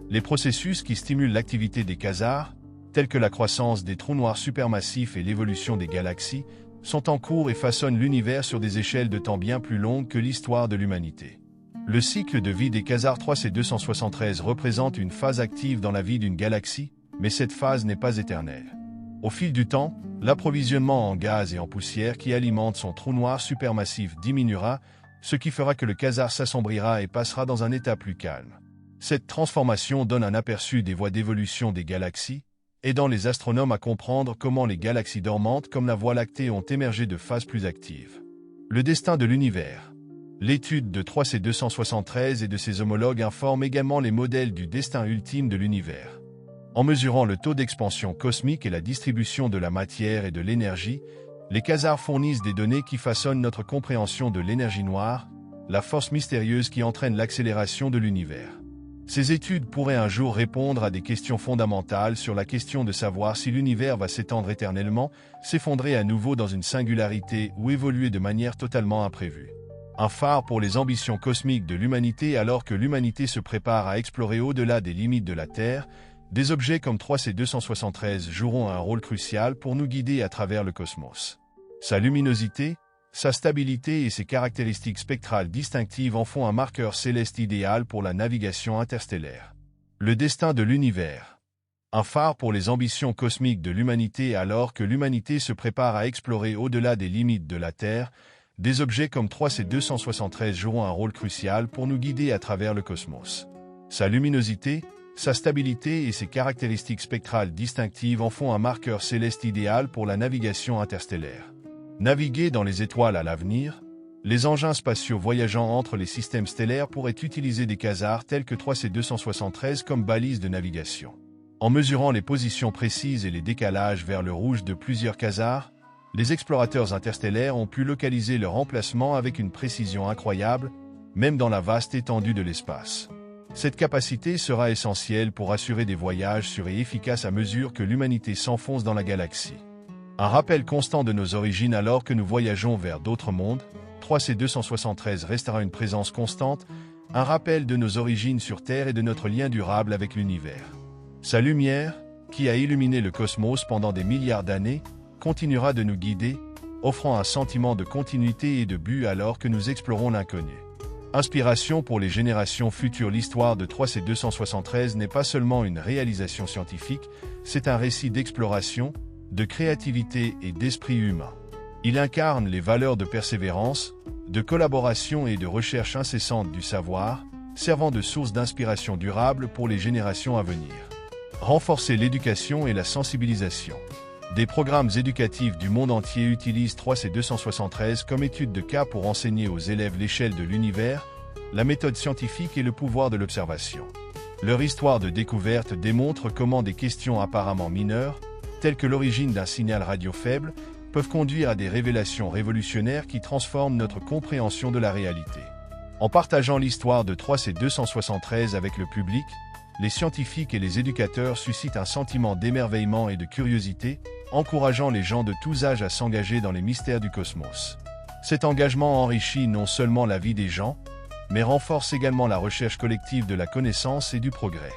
Les processus qui stimulent l'activité des quasars, tels que la croissance des trous noirs supermassifs et l'évolution des galaxies, sont en cours et façonnent l'univers sur des échelles de temps bien plus longues que l'histoire de l'humanité. Le cycle de vie des quasars 3C273 représente une phase active dans la vie d'une galaxie, mais cette phase n'est pas éternelle. Au fil du temps, l'approvisionnement en gaz et en poussière qui alimente son trou noir supermassif diminuera, ce qui fera que le quasar s'assombrira et passera dans un état plus calme. Cette transformation donne un aperçu des voies d'évolution des galaxies, aidant les astronomes à comprendre comment les galaxies dormantes comme la Voie lactée ont émergé de phases plus actives. Le destin de l'univers. L'étude de 3C273 et de ses homologues informe également les modèles du destin ultime de l'univers. En mesurant le taux d'expansion cosmique et la distribution de la matière et de l'énergie, les quasars fournissent des données qui façonnent notre compréhension de l'énergie noire, la force mystérieuse qui entraîne l'accélération de l'univers. Ces études pourraient un jour répondre à des questions fondamentales sur la question de savoir si l'univers va s'étendre éternellement, s'effondrer à nouveau dans une singularité ou évoluer de manière totalement imprévue. Un phare pour les ambitions cosmiques de l'humanité alors que l'humanité se prépare à explorer au-delà des limites de la Terre, des objets comme 3C273 joueront un rôle crucial pour nous guider à travers le cosmos. Sa luminosité, sa stabilité et ses caractéristiques spectrales distinctives en font un marqueur céleste idéal pour la navigation interstellaire. Le destin de l'univers. Un phare pour les ambitions cosmiques de l'humanité alors que l'humanité se prépare à explorer au-delà des limites de la Terre, des objets comme 3C273 joueront un rôle crucial pour nous guider à travers le cosmos. Sa luminosité, sa stabilité et ses caractéristiques spectrales distinctives en font un marqueur céleste idéal pour la navigation interstellaire. Naviguer dans les étoiles à l'avenir, les engins spatiaux voyageant entre les systèmes stellaires pourraient utiliser des quasars tels que 3C273 comme balises de navigation. En mesurant les positions précises et les décalages vers le rouge de plusieurs quasars, les explorateurs interstellaires ont pu localiser leur emplacement avec une précision incroyable, même dans la vaste étendue de l'espace. Cette capacité sera essentielle pour assurer des voyages sûrs et efficaces à mesure que l'humanité s'enfonce dans la galaxie. Un rappel constant de nos origines alors que nous voyageons vers d'autres mondes, 3C273 restera une présence constante, un rappel de nos origines sur Terre et de notre lien durable avec l'univers. Sa lumière, qui a illuminé le cosmos pendant des milliards d'années, continuera de nous guider, offrant un sentiment de continuité et de but alors que nous explorons l'inconnu. Inspiration pour les générations futures. L'histoire de 3C273 n'est pas seulement une réalisation scientifique, c'est un récit d'exploration, de créativité et d'esprit humain. Il incarne les valeurs de persévérance, de collaboration et de recherche incessante du savoir, servant de source d'inspiration durable pour les générations à venir. Renforcer l'éducation et la sensibilisation. Des programmes éducatifs du monde entier utilisent 3C273 comme étude de cas pour enseigner aux élèves l'échelle de l'univers, la méthode scientifique et le pouvoir de l'observation. Leur histoire de découverte démontre comment des questions apparemment mineures, telles que l'origine d'un signal radio faible, peuvent conduire à des révélations révolutionnaires qui transforment notre compréhension de la réalité. En partageant l'histoire de 3C273 avec le public, les scientifiques et les éducateurs suscitent un sentiment d'émerveillement et de curiosité, encourageant les gens de tous âges à s'engager dans les mystères du cosmos. Cet engagement enrichit non seulement la vie des gens, mais renforce également la recherche collective de la connaissance et du progrès.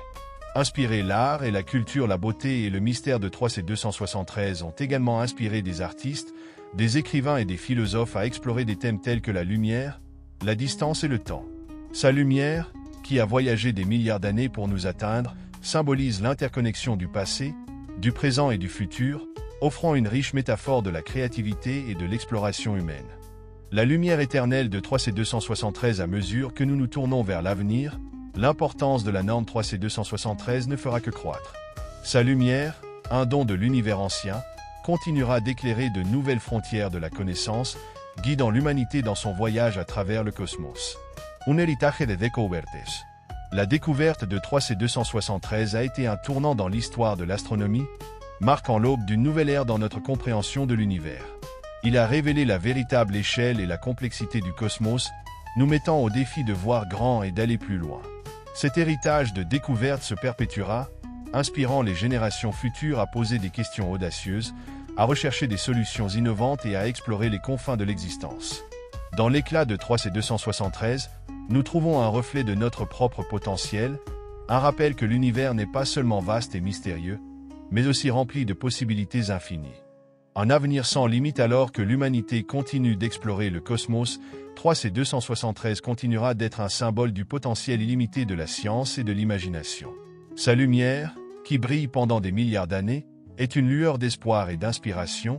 Inspiré l'art et la culture, la beauté et le mystère de 3C273 ont également inspiré des artistes, des écrivains et des philosophes à explorer des thèmes tels que la lumière, la distance et le temps. Sa lumière, qui a voyagé des milliards d'années pour nous atteindre, symbolise l'interconnexion du passé, du présent et du futur, offrant une riche métaphore de la créativité et de l'exploration humaine. La lumière éternelle de 3C273 à mesure que nous nous tournons vers l'avenir, l'importance de la norme 3C273 ne fera que croître. Sa lumière, un don de l'univers ancien, continuera d'éclairer de nouvelles frontières de la connaissance, guidant l'humanité dans son voyage à travers le cosmos. Un héritage de descubiertas. La découverte de 3C273 a été un tournant dans l'histoire de l'astronomie, marquant l'aube d'une nouvelle ère dans notre compréhension de l'univers. Il a révélé la véritable échelle et la complexité du cosmos, nous mettant au défi de voir grand et d'aller plus loin. Cet héritage de découverte se perpétuera, inspirant les générations futures à poser des questions audacieuses, à rechercher des solutions innovantes et à explorer les confins de l'existence. Dans l'éclat de 3C273, nous trouvons un reflet de notre propre potentiel, un rappel que l'univers n'est pas seulement vaste et mystérieux, mais aussi rempli de possibilités infinies. Un avenir sans limite alors que l'humanité continue d'explorer le cosmos, 3C273 continuera d'être un symbole du potentiel illimité de la science et de l'imagination. Sa lumière, qui brille pendant des milliards d'années, est une lueur d'espoir et d'inspiration,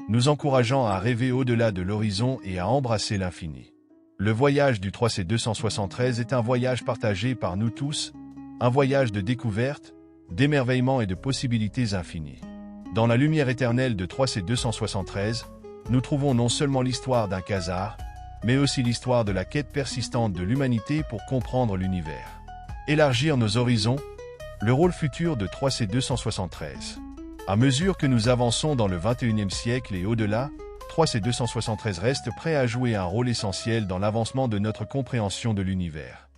nous encourageant à rêver au-delà de l'horizon et à embrasser l'infini. Le voyage du 3C273 est un voyage partagé par nous tous, un voyage de découverte, d'émerveillement et de possibilités infinies. Dans la lumière éternelle de 3C273, nous trouvons non seulement l'histoire d'un quasar, mais aussi l'histoire de la quête persistante de l'humanité pour comprendre l'univers. Élargir nos horizons, le rôle futur de 3C273. À mesure que nous avançons dans le XXIe siècle et au-delà, 3C273 reste prêt à jouer un rôle essentiel dans l'avancement de notre compréhension de l'univers.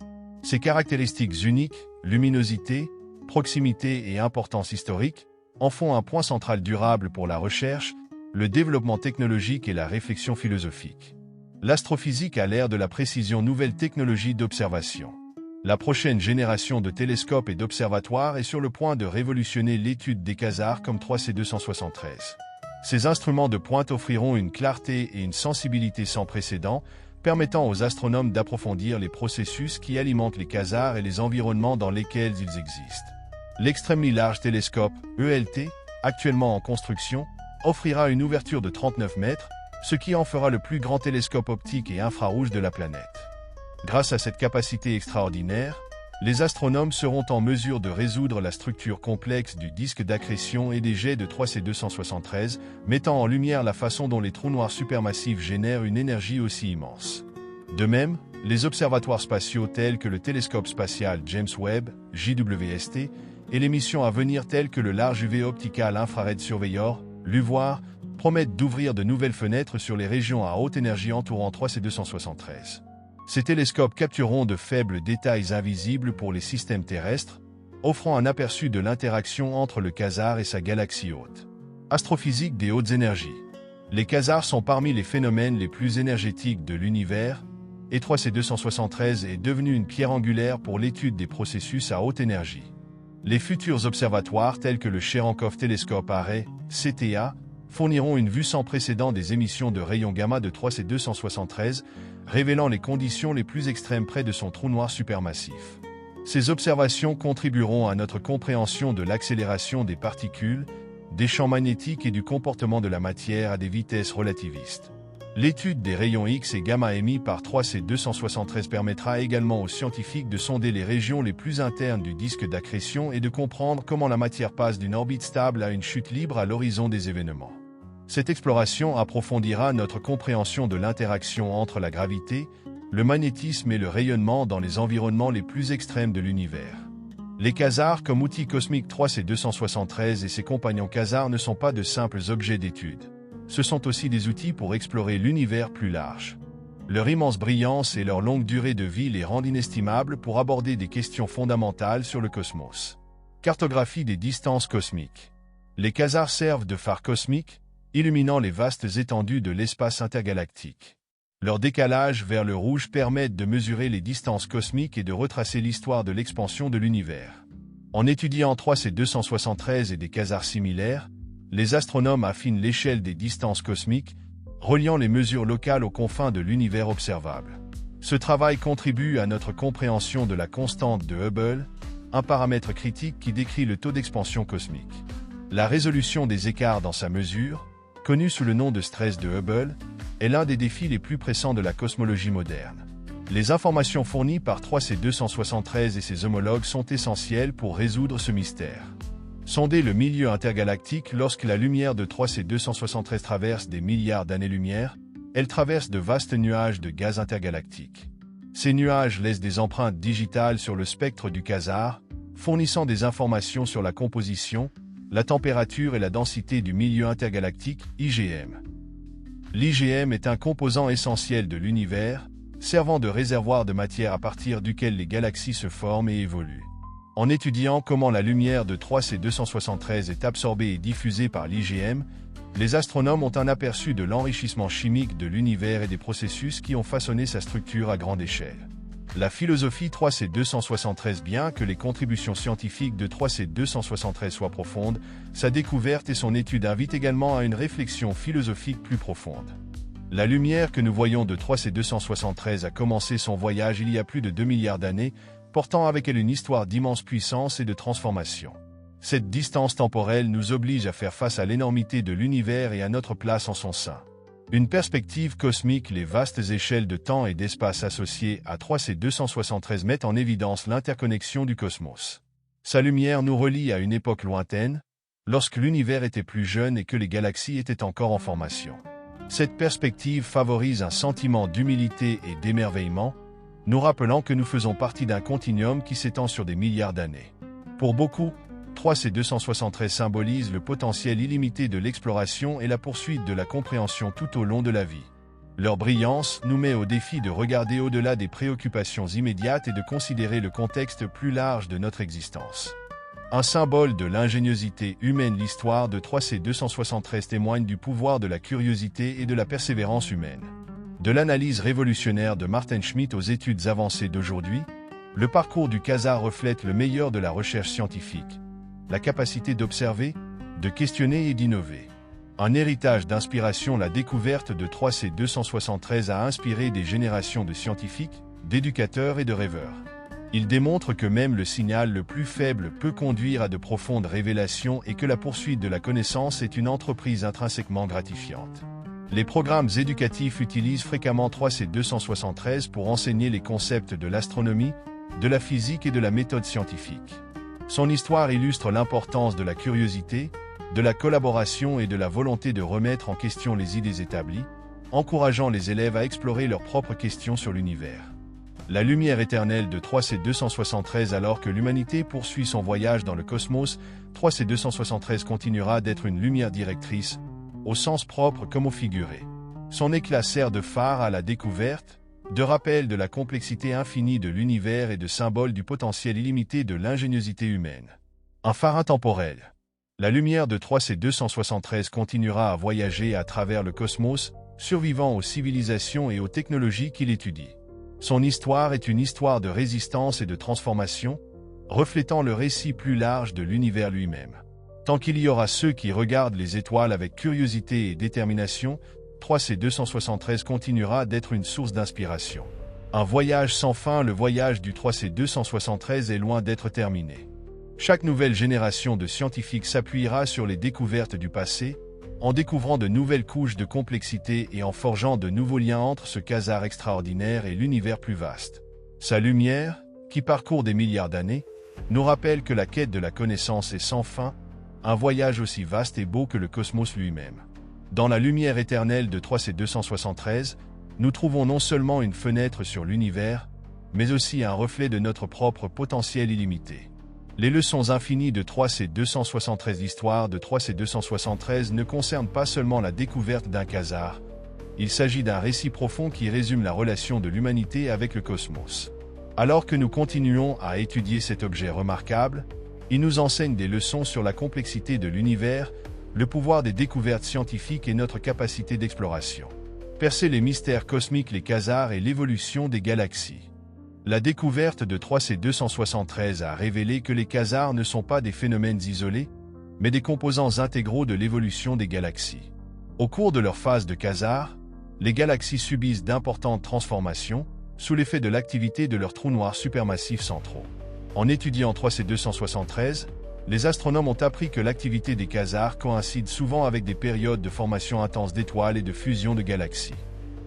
Ses caractéristiques uniques, luminosité, proximité et importance historique, en font un point central durable pour la recherche, le développement technologique et la réflexion philosophique. L'astrophysique a l'ère de la précision, nouvelle technologie d'observation. La prochaine génération de télescopes et d'observatoires est sur le point de révolutionner l'étude des quasars comme 3C273. Ces instruments de pointe offriront une clarté et une sensibilité sans précédent, permettant aux astronomes d'approfondir les processus qui alimentent les quasars et les environnements dans lesquels ils existent. L'Extremely Large Telescope, ELT, actuellement en construction, offrira une ouverture de 39 mètres, ce qui en fera le plus grand télescope optique et infrarouge de la planète. Grâce à cette capacité extraordinaire, les astronomes seront en mesure de résoudre la structure complexe du disque d'accrétion et des jets de 3C273, mettant en lumière la façon dont les trous noirs supermassifs génèrent une énergie aussi immense. De même, les observatoires spatiaux tels que le télescope spatial James Webb, JWST, et les missions à venir telles que le Large UV Optical Infrared Surveyor, LUVOIR, promettent d'ouvrir de nouvelles fenêtres sur les régions à haute énergie entourant 3C273. Ces télescopes captureront de faibles détails invisibles pour les systèmes terrestres, offrant un aperçu de l'interaction entre le quasar et sa galaxie hôte. Astrophysique des hautes énergies. Les quasars sont parmi les phénomènes les plus énergétiques de l'univers, et 3C273 est devenu une pierre angulaire pour l'étude des processus à haute énergie. Les futurs observatoires tels que le Cherenkov Telescope Array, CTA, fourniront une vue sans précédent des émissions de rayons gamma de 3C273, révélant les conditions les plus extrêmes près de son trou noir supermassif. Ces observations contribueront à notre compréhension de l'accélération des particules, des champs magnétiques et du comportement de la matière à des vitesses relativistes. L'étude des rayons X et gamma émis par 3C273 permettra également aux scientifiques de sonder les régions les plus internes du disque d'accrétion et de comprendre comment la matière passe d'une orbite stable à une chute libre à l'horizon des événements. Cette exploration approfondira notre compréhension de l'interaction entre la gravité, le magnétisme et le rayonnement dans les environnements les plus extrêmes de l'univers. Les quasars comme outil cosmique 3C273 et ses compagnons quasars ne sont pas de simples objets d'étude. Ce sont aussi des outils pour explorer l'univers plus large. Leur immense brillance et leur longue durée de vie les rendent inestimables pour aborder des questions fondamentales sur le cosmos. Cartographie des distances cosmiques. Les quasars servent de phares cosmiques, illuminant les vastes étendues de l'espace intergalactique. Leur décalage vers le rouge permet de mesurer les distances cosmiques et de retracer l'histoire de l'expansion de l'univers. En étudiant 3C273 et des quasars similaires, les astronomes affinent l'échelle des distances cosmiques, reliant les mesures locales aux confins de l'univers observable. Ce travail contribue à notre compréhension de la constante de Hubble, un paramètre critique qui décrit le taux d'expansion cosmique. La résolution des écarts dans sa mesure, connue sous le nom de stress de Hubble, est l'un des défis les plus pressants de la cosmologie moderne. Les informations fournies par 3C273 et ses homologues sont essentielles pour résoudre ce mystère. Sonder le milieu intergalactique. Lorsque la lumière de 3C273 traverse des milliards d'années-lumière, elle traverse de vastes nuages de gaz intergalactiques. Ces nuages laissent des empreintes digitales sur le spectre du quasar, fournissant des informations sur la composition, la température et la densité du milieu intergalactique, IGM. L'IGM est un composant essentiel de l'univers, servant de réservoir de matière à partir duquel les galaxies se forment et évoluent. En étudiant comment la lumière de 3C273 est absorbée et diffusée par l'IGM, les astronomes ont un aperçu de l'enrichissement chimique de l'univers et des processus qui ont façonné sa structure à grande échelle. La philosophie 3C273. Bien que les contributions scientifiques de 3C273 soient profondes, sa découverte et son étude invitent également à une réflexion philosophique plus profonde. La lumière que nous voyons de 3C273 a commencé son voyage il y a plus de 2 milliards d'années, portant avec elle une histoire d'immense puissance et de transformation. Cette distance temporelle nous oblige à faire face à l'énormité de l'univers et à notre place en son sein. Une perspective cosmique, les vastes échelles de temps et d'espace associées à 3C273 mettent en évidence l'interconnexion du cosmos. Sa lumière nous relie à une époque lointaine, lorsque l'univers était plus jeune et que les galaxies étaient encore en formation. Cette perspective favorise un sentiment d'humilité et d'émerveillement, nous rappelant que nous faisons partie d'un continuum qui s'étend sur des milliards d'années. Pour beaucoup, 3C273 symbolise le potentiel illimité de l'exploration et la poursuite de la compréhension tout au long de la vie. Leur brillance nous met au défi de regarder au-delà des préoccupations immédiates et de considérer le contexte plus large de notre existence. Un symbole de l'ingéniosité humaine, l'histoire de 3C273 témoigne du pouvoir de la curiosité et de la persévérance humaine. De l'analyse révolutionnaire de Martin Schmidt aux études avancées d'aujourd'hui, le parcours du quasar reflète le meilleur de la recherche scientifique, la capacité d'observer, de questionner et d'innover. Un héritage d'inspiration, la découverte de 3C273 a inspiré des générations de scientifiques, d'éducateurs et de rêveurs. Il démontre que même le signal le plus faible peut conduire à de profondes révélations et que la poursuite de la connaissance est une entreprise intrinsèquement gratifiante. Les programmes éducatifs utilisent fréquemment 3C273 pour enseigner les concepts de l'astronomie, de la physique et de la méthode scientifique. Son histoire illustre l'importance de la curiosité, de la collaboration et de la volonté de remettre en question les idées établies, encourageant les élèves à explorer leurs propres questions sur l'univers. La lumière éternelle de 3C273. Alors que l'humanité poursuit son voyage dans le cosmos, 3C273 continuera d'être une lumière directrice, au sens propre comme au figuré. Son éclat sert de phare à la découverte, de rappel de la complexité infinie de l'univers et de symbole du potentiel illimité de l'ingéniosité humaine. Un phare intemporel. La lumière de 3C273 continuera à voyager à travers le cosmos, survivant aux civilisations et aux technologies qu'il étudie. Son histoire est une histoire de résistance et de transformation, reflétant le récit plus large de l'univers lui-même. Tant qu'il y aura ceux qui regardent les étoiles avec curiosité et détermination, 3C273 continuera d'être une source d'inspiration. Un voyage sans fin, le voyage du 3C273 est loin d'être terminé. Chaque nouvelle génération de scientifiques s'appuiera sur les découvertes du passé, en découvrant de nouvelles couches de complexité et en forgeant de nouveaux liens entre ce quasar extraordinaire et l'univers plus vaste. Sa lumière, qui parcourt des milliards d'années, nous rappelle que la quête de la connaissance est sans fin, un voyage aussi vaste et beau que le cosmos lui-même. Dans la lumière éternelle de 3C273, nous trouvons non seulement une fenêtre sur l'univers, mais aussi un reflet de notre propre potentiel illimité. Les leçons infinies de 3C273. L'histoire de 3C273 ne concerne pas seulement la découverte d'un quasar. Il s'agit d'un récit profond qui résume la relation de l'humanité avec le cosmos. Alors que nous continuons à étudier cet objet remarquable, il nous enseigne des leçons sur la complexité de l'univers, le pouvoir des découvertes scientifiques et notre capacité d'exploration. Percer les mystères cosmiques, les quasars et l'évolution des galaxies. La découverte de 3C273 a révélé que les quasars ne sont pas des phénomènes isolés, mais des composants intégraux de l'évolution des galaxies. Au cours de leur phase de quasar, les galaxies subissent d'importantes transformations, sous l'effet de l'activité de leurs trous noirs supermassifs centraux. En étudiant 3C273, les astronomes ont appris que l'activité des quasars coïncide souvent avec des périodes de formation intense d'étoiles et de fusion de galaxies.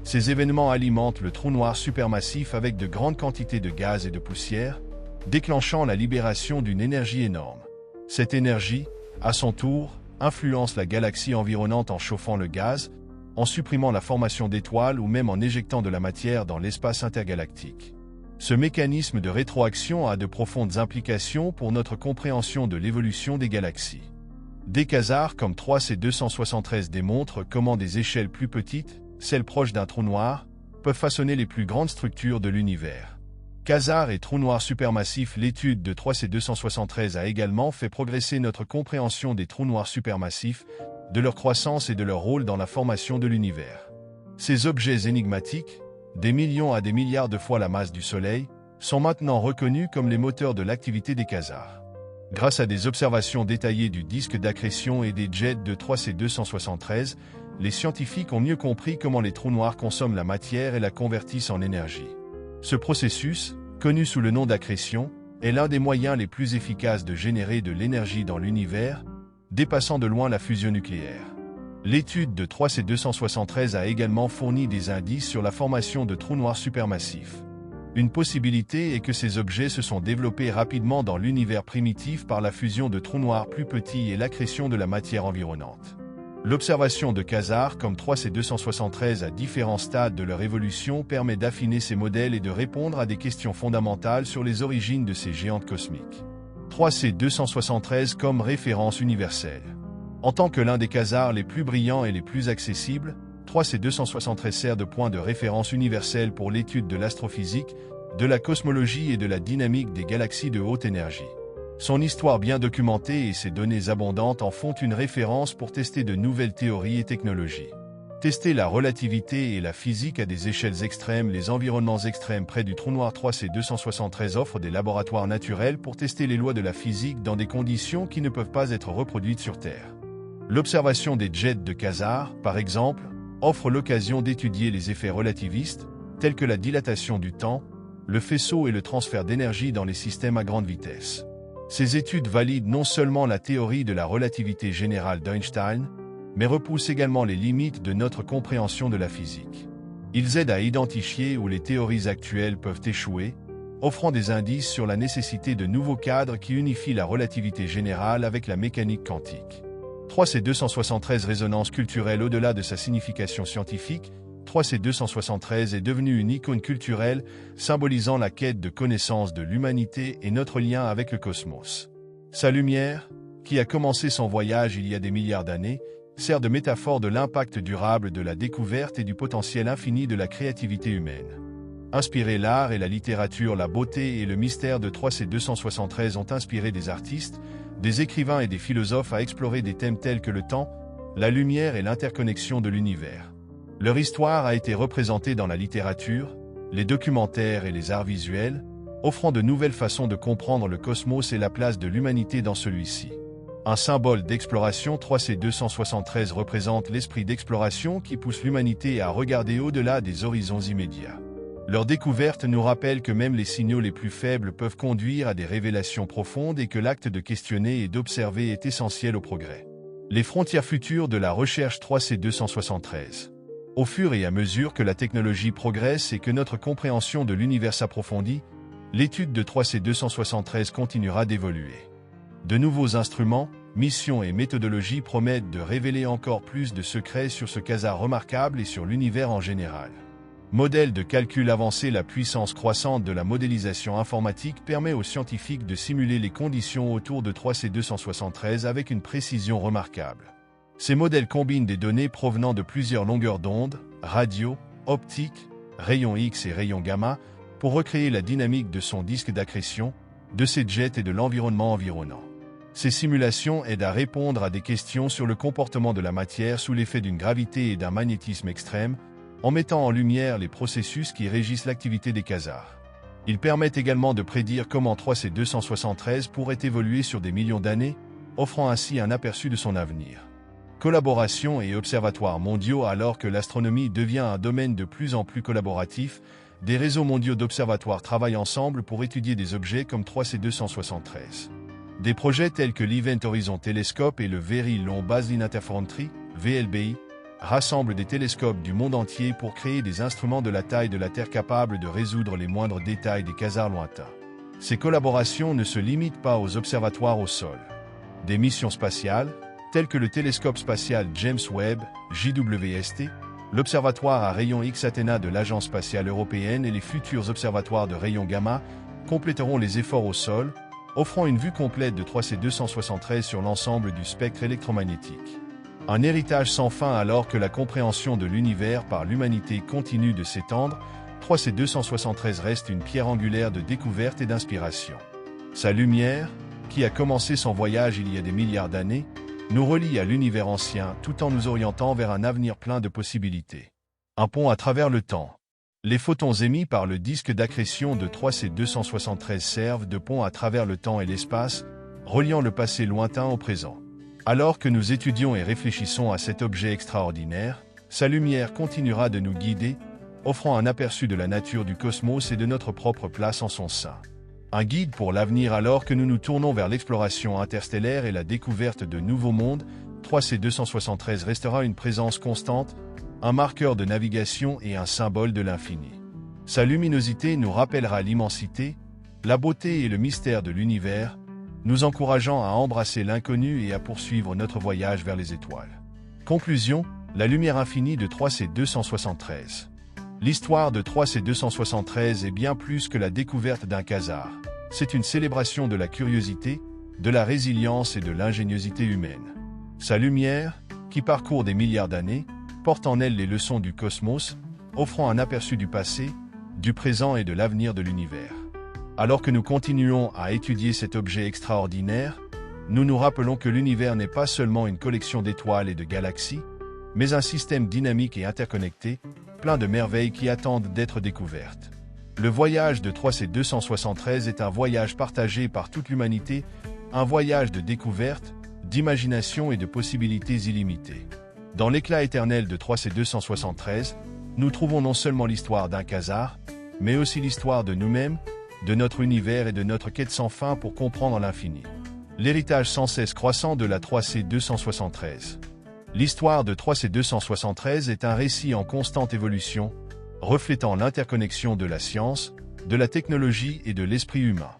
Ces événements alimentent le trou noir supermassif avec de grandes quantités de gaz et de poussière, déclenchant la libération d'une énergie énorme. Cette énergie, à son tour, influence la galaxie environnante en chauffant le gaz, en supprimant la formation d'étoiles ou même en éjectant de la matière dans l'espace intergalactique. Ce mécanisme de rétroaction a de profondes implications pour notre compréhension de l'évolution des galaxies. Des quasars comme 3C273 démontrent comment des échelles plus petites, celles proches d'un trou noir, peuvent façonner les plus grandes structures de l'univers. Quasars et trous noirs supermassifs. L'étude de 3C273 a également fait progresser notre compréhension des trous noirs supermassifs, de leur croissance et de leur rôle dans la formation de l'univers. Ces objets énigmatiques, des millions à des milliards de fois la masse du Soleil, sont maintenant reconnus comme les moteurs de l'activité des quasars. Grâce à des observations détaillées du disque d'accrétion et des jets de 3C273, les scientifiques ont mieux compris comment les trous noirs consomment la matière et la convertissent en énergie. Ce processus, connu sous le nom d'accrétion, est l'un des moyens les plus efficaces de générer de l'énergie dans l'univers, dépassant de loin la fusion nucléaire. L'étude de 3C273 a également fourni des indices sur la formation de trous noirs supermassifs. Une possibilité est que ces objets se sont développés rapidement dans l'univers primitif par la fusion de trous noirs plus petits et l'accrétion de la matière environnante. L'observation de quasars comme 3C273 à différents stades de leur évolution permet d'affiner ces modèles et de répondre à des questions fondamentales sur les origines de ces géantes cosmiques. 3C273 comme référence universelle. En tant que l'un des quasars les plus brillants et les plus accessibles, 3C273 sert de point de référence universel pour l'étude de l'astrophysique, de la cosmologie et de la dynamique des galaxies de haute énergie. Son histoire bien documentée et ses données abondantes en font une référence pour tester de nouvelles théories et technologies. Tester la relativité et la physique à des échelles extrêmes. Les environnements extrêmes près du trou noir 3C273 offrent des laboratoires naturels pour tester les lois de la physique dans des conditions qui ne peuvent pas être reproduites sur Terre. L'observation des jets de quasars, par exemple, offre l'occasion d'étudier les effets relativistes, tels que la dilatation du temps, le faisceau et le transfert d'énergie dans les systèmes à grande vitesse. Ces études valident non seulement la théorie de la relativité générale d'Einstein, mais repoussent également les limites de notre compréhension de la physique. Ils aident à identifier où les théories actuelles peuvent échouer, offrant des indices sur la nécessité de nouveaux cadres qui unifient la relativité générale avec la mécanique quantique. 3C273 résonance culturelle. Au-delà de sa signification scientifique, 3C273 est devenu une icône culturelle symbolisant la quête de connaissance de l'humanité et notre lien avec le cosmos. Sa lumière, qui a commencé son voyage il y a des milliards d'années, sert de métaphore de l'impact durable de la découverte et du potentiel infini de la créativité humaine. Inspiré l'art et la littérature, la beauté et le mystère de 3C273 ont inspiré des artistes, des écrivains et des philosophes à explorer des thèmes tels que le temps, la lumière et l'interconnexion de l'univers. Leur histoire a été représentée dans la littérature, les documentaires et les arts visuels, offrant de nouvelles façons de comprendre le cosmos et la place de l'humanité dans celui-ci. Un symbole d'exploration, 3C273 représente l'esprit d'exploration qui pousse l'humanité à regarder au-delà des horizons immédiats. Leur découverte nous rappelle que même les signaux les plus faibles peuvent conduire à des révélations profondes et que l'acte de questionner et d'observer est essentiel au progrès. Les frontières futures de la recherche 3C273. Au fur et à mesure que la technologie progresse et que notre compréhension de l'univers s'approfondit, l'étude de 3C273 continuera d'évoluer. De nouveaux instruments, missions et méthodologies promettent de révéler encore plus de secrets sur ce quasar remarquable et sur l'univers en général. Modèle de calcul avancé. La puissance croissante de la modélisation informatique permet aux scientifiques de simuler les conditions autour de 3C273 avec une précision remarquable. Ces modèles combinent des données provenant de plusieurs longueurs d'onde, radio, optique, rayons X et rayons gamma, pour recréer la dynamique de son disque d'accrétion, de ses jets et de l'environnement environnant. Ces simulations aident à répondre à des questions sur le comportement de la matière sous l'effet d'une gravité et d'un magnétisme extrême, en mettant en lumière les processus qui régissent l'activité des quasars. Ils permettent également de prédire comment 3C273 pourrait évoluer sur des millions d'années, offrant ainsi un aperçu de son avenir. Collaboration et observatoires mondiaux. Alors que l'astronomie devient un domaine de plus en plus collaboratif, des réseaux mondiaux d'observatoires travaillent ensemble pour étudier des objets comme 3C273. Des projets tels que l'Event Horizon Telescope et le Very Long Baseline Interferometry, VLBI, rassemblent des télescopes du monde entier pour créer des instruments de la taille de la Terre capables de résoudre les moindres détails des quasars lointains. Ces collaborations ne se limitent pas aux observatoires au sol. Des missions spatiales, telles que le télescope spatial James Webb, JWST, l'observatoire à rayons X Athena de l'Agence spatiale européenne et les futurs observatoires de rayons gamma, compléteront les efforts au sol, offrant une vue complète de 3C273 sur l'ensemble du spectre électromagnétique. Un héritage sans fin alors que la compréhension de l'univers par l'humanité continue de s'étendre, 3C273 reste une pierre angulaire de découverte et d'inspiration. Sa lumière, qui a commencé son voyage il y a des milliards d'années, nous relie à l'univers ancien tout en nous orientant vers un avenir plein de possibilités. Un pont à travers le temps. Les photons émis par le disque d'accrétion de 3C273 servent de pont à travers le temps et l'espace, reliant le passé lointain au présent. Alors que nous étudions et réfléchissons à cet objet extraordinaire, sa lumière continuera de nous guider, offrant un aperçu de la nature du cosmos et de notre propre place en son sein. Un guide pour l'avenir alors que nous nous tournons vers l'exploration interstellaire et la découverte de nouveaux mondes, 3C273 restera une présence constante, un marqueur de navigation et un symbole de l'infini. Sa luminosité nous rappellera l'immensité, la beauté et le mystère de l'univers, nous encourageant à embrasser l'inconnu et à poursuivre notre voyage vers les étoiles. Conclusion, la lumière infinie de 3C273. L'histoire de 3C273 est bien plus que la découverte d'un quasar. C'est une célébration de la curiosité, de la résilience et de l'ingéniosité humaine. Sa lumière, qui parcourt des milliards d'années, porte en elle les leçons du cosmos, offrant un aperçu du passé, du présent et de l'avenir de l'univers. Alors que nous continuons à étudier cet objet extraordinaire, nous nous rappelons que l'univers n'est pas seulement une collection d'étoiles et de galaxies, mais un système dynamique et interconnecté, plein de merveilles qui attendent d'être découvertes. Le voyage de 3C273 est un voyage partagé par toute l'humanité, un voyage de découverte, d'imagination et de possibilités illimitées. Dans l'éclat éternel de 3C273, nous trouvons non seulement l'histoire d'un quasar, mais aussi l'histoire de nous-mêmes, de notre univers et de notre quête sans fin pour comprendre l'infini. L'héritage sans cesse croissant de la 3C273. L'histoire de 3C273 est un récit en constante évolution, reflétant l'interconnexion de la science, de la technologie et de l'esprit humain.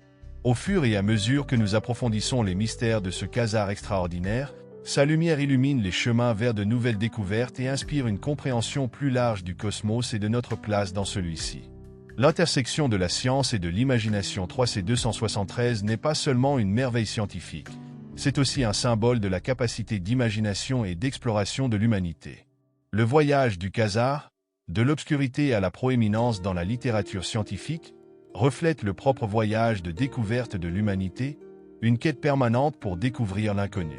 Au fur et à mesure que nous approfondissons les mystères de ce quasar extraordinaire, sa lumière illumine les chemins vers de nouvelles découvertes et inspire une compréhension plus large du cosmos et de notre place dans celui-ci. L'intersection de la science et de l'imagination 3C273 n'est pas seulement une merveille scientifique, c'est aussi un symbole de la capacité d'imagination et d'exploration de l'humanité. Le voyage du quasar, de l'obscurité à la proéminence dans la littérature scientifique, reflète le propre voyage de découverte de l'humanité, une quête permanente pour découvrir l'inconnu.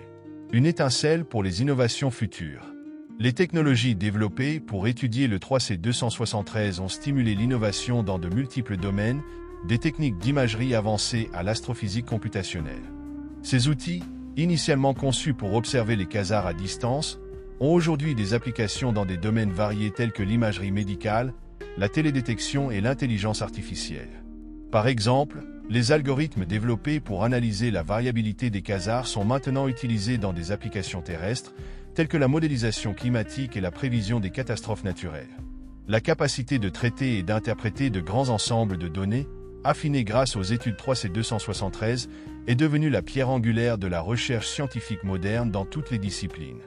Une étincelle pour les innovations futures. Les technologies développées pour étudier le 3C273 ont stimulé l'innovation dans de multiples domaines, des techniques d'imagerie avancées à l'astrophysique computationnelle. Ces outils, initialement conçus pour observer les quasars à distance, ont aujourd'hui des applications dans des domaines variés tels que l'imagerie médicale, la télédétection et l'intelligence artificielle. Par exemple, les algorithmes développés pour analyser la variabilité des quasars sont maintenant utilisés dans des applications terrestres, telles que la modélisation climatique et la prévision des catastrophes naturelles. La capacité de traiter et d'interpréter de grands ensembles de données, affinée grâce aux études 3C273, est devenue la pierre angulaire de la recherche scientifique moderne dans toutes les disciplines.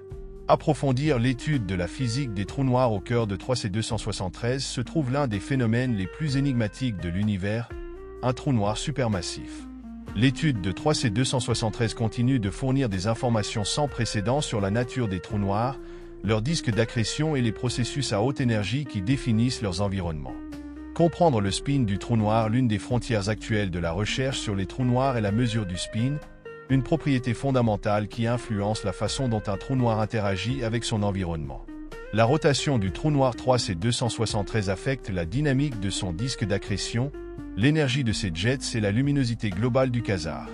Approfondir l'étude de la physique des trous noirs au cœur de 3C273 se trouve l'un des phénomènes les plus énigmatiques de l'univers, un trou noir supermassif. L'étude de 3C273 continue de fournir des informations sans précédent sur la nature des trous noirs, leurs disques d'accrétion et les processus à haute énergie qui définissent leurs environnements. Comprendre le spin du trou noir. L'une des frontières actuelles de la recherche sur les trous noirs est la mesure du spin, une propriété fondamentale qui influence la façon dont un trou noir interagit avec son environnement. La rotation du trou noir 3C273 affecte la dynamique de son disque d'accrétion, l'énergie de ses jets et la luminosité globale du quasar.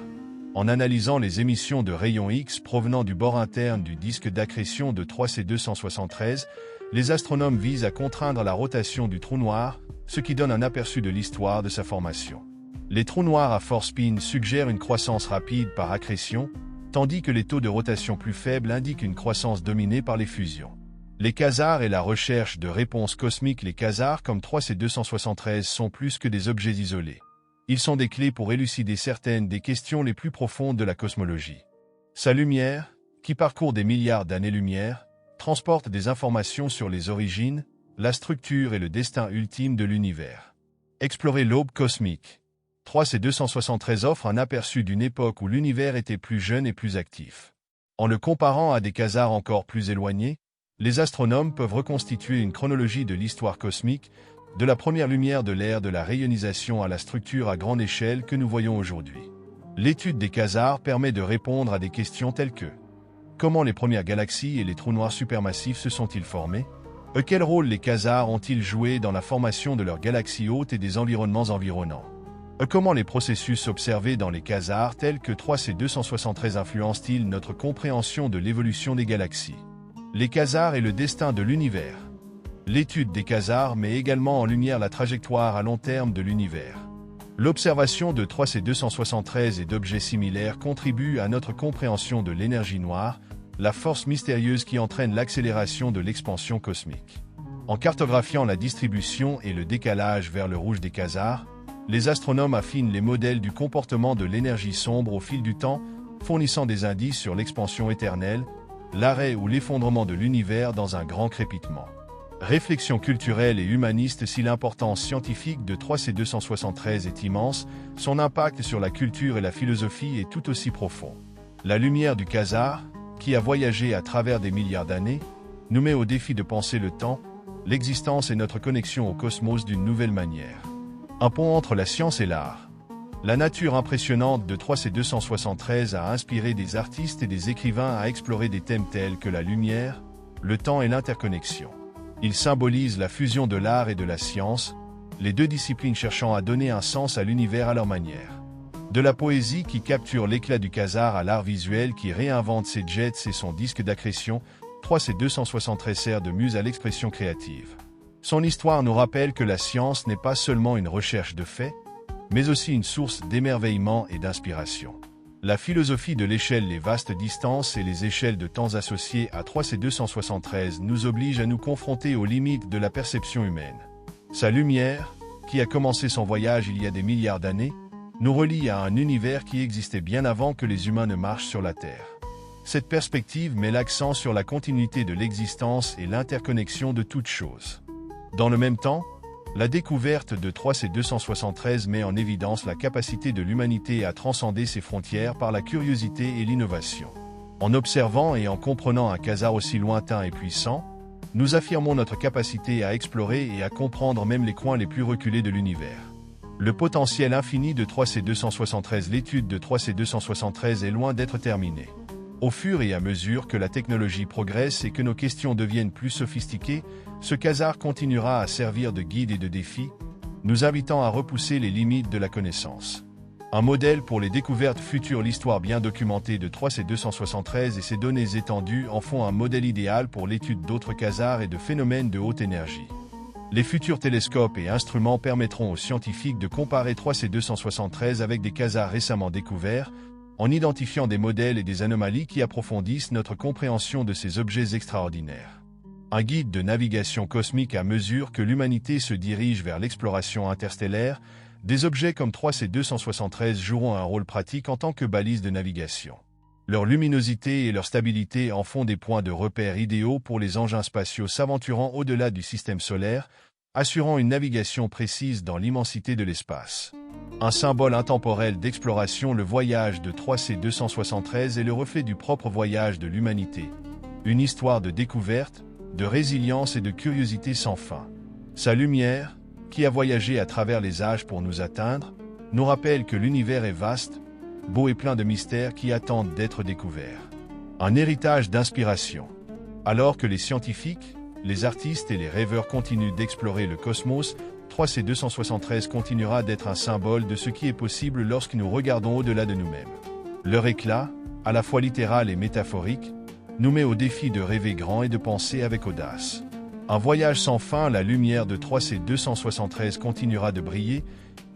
En analysant les émissions de rayons X provenant du bord interne du disque d'accrétion de 3C273, les astronomes visent à contraindre la rotation du trou noir, ce qui donne un aperçu de l'histoire de sa formation. Les trous noirs à fort spin suggèrent une croissance rapide par accrétion, tandis que les taux de rotation plus faibles indiquent une croissance dominée par les fusions. Les quasars et la recherche de réponses cosmiques. Les quasars comme 3C273 sont plus que des objets isolés. Ils sont des clés pour élucider certaines des questions les plus profondes de la cosmologie. Sa lumière, qui parcourt des milliards d'années-lumière, transporte des informations sur les origines, la structure et le destin ultime de l'univers. Explorer l'aube cosmique. 3C273 offre un aperçu d'une époque où l'univers était plus jeune et plus actif. En le comparant à des quasars encore plus éloignés, les astronomes peuvent reconstituer une chronologie de l'histoire cosmique, de la première lumière de l'ère de la rayonisation à la structure à grande échelle que nous voyons aujourd'hui. L'étude des quasars permet de répondre à des questions telles que: comment les premières galaxies et les trous noirs supermassifs se sont-ils formés? Quel rôle les quasars ont-ils joué dans la formation de leurs galaxies hautes et des environnements environnants? Comment les processus observés dans les quasars tels que 3C273 influencent-ils notre compréhension de l'évolution des galaxies? Les quasars et le destin de l'univers. L'étude des quasars met également en lumière la trajectoire à long terme de l'univers. L'observation de 3C273 et d'objets similaires contribue à notre compréhension de l'énergie noire, la force mystérieuse qui entraîne l'accélération de l'expansion cosmique. En cartographiant la distribution et le décalage vers le rouge des quasars, les astronomes affinent les modèles du comportement de l'énergie sombre au fil du temps, fournissant des indices sur l'expansion éternelle, l'arrêt ou l'effondrement de l'univers dans un grand crépitement. Réflexion culturelle et humaniste. Si l'importance scientifique de 3C273 est immense, son impact sur la culture et la philosophie est tout aussi profond. La lumière du quasar, qui a voyagé à travers des milliards d'années, nous met au défi de penser le temps, l'existence et notre connexion au cosmos d'une nouvelle manière. Un pont entre la science et l'art. La nature impressionnante de 3C273 a inspiré des artistes et des écrivains à explorer des thèmes tels que la lumière, le temps et l'interconnexion. Il symbolise la fusion de l'art et de la science, les deux disciplines cherchant à donner un sens à l'univers à leur manière. De la poésie qui capture l'éclat du quasar à l'art visuel qui réinvente ses jets et son disque d'accrétion, 3C273 sert de muse à l'expression créative. Son histoire nous rappelle que la science n'est pas seulement une recherche de faits, mais aussi une source d'émerveillement et d'inspiration. La philosophie de l'échelle, les vastes distances et les échelles de temps associées à 3C273 nous oblige à nous confronter aux limites de la perception humaine. Sa lumière, qui a commencé son voyage il y a des milliards d'années, nous relie à un univers qui existait bien avant que les humains ne marchent sur la Terre. Cette perspective met l'accent sur la continuité de l'existence et l'interconnexion de toutes choses. Dans le même temps, la découverte de 3C273 met en évidence la capacité de l'humanité à transcender ses frontières par la curiosité et l'innovation. En observant et en comprenant un quasar aussi lointain et puissant, nous affirmons notre capacité à explorer et à comprendre même les coins les plus reculés de l'univers. Le potentiel infini de 3C273. L'étude de 3C273 est loin d'être terminée. Au fur et à mesure que la technologie progresse et que nos questions deviennent plus sophistiquées, ce quasar continuera à servir de guide et de défi, nous invitant à repousser les limites de la connaissance. Un modèle pour les découvertes futures. L'histoire bien documentée de 3C273 et ses données étendues en font un modèle idéal pour l'étude d'autres quasars et de phénomènes de haute énergie. Les futurs télescopes et instruments permettront aux scientifiques de comparer 3C273 avec des quasars récemment découverts, en identifiant des modèles et des anomalies qui approfondissent notre compréhension de ces objets extraordinaires. Un guide de navigation cosmique. À mesure que l'humanité se dirige vers l'exploration interstellaire, des objets comme 3C273 joueront un rôle pratique en tant que balises de navigation. Leur luminosité et leur stabilité en font des points de repère idéaux pour les engins spatiaux s'aventurant au-delà du système solaire, assurant une navigation précise dans l'immensité de l'espace. Un symbole intemporel d'exploration. Le voyage de 3C273 est le reflet du propre voyage de l'humanité. Une histoire de découverte, de résilience et de curiosité sans fin. Sa lumière, qui a voyagé à travers les âges pour nous atteindre, nous rappelle que l'univers est vaste, beau et plein de mystères qui attendent d'être découverts. Un héritage d'inspiration. Alors que les scientifiques, les artistes et les rêveurs continuent d'explorer le cosmos, 3C273 continuera d'être un symbole de ce qui est possible lorsque nous regardons au-delà de nous-mêmes. Leur éclat, à la fois littéral et métaphorique, nous met au défi de rêver grand et de penser avec audace. Un voyage sans fin. La lumière de 3C273 continuera de briller,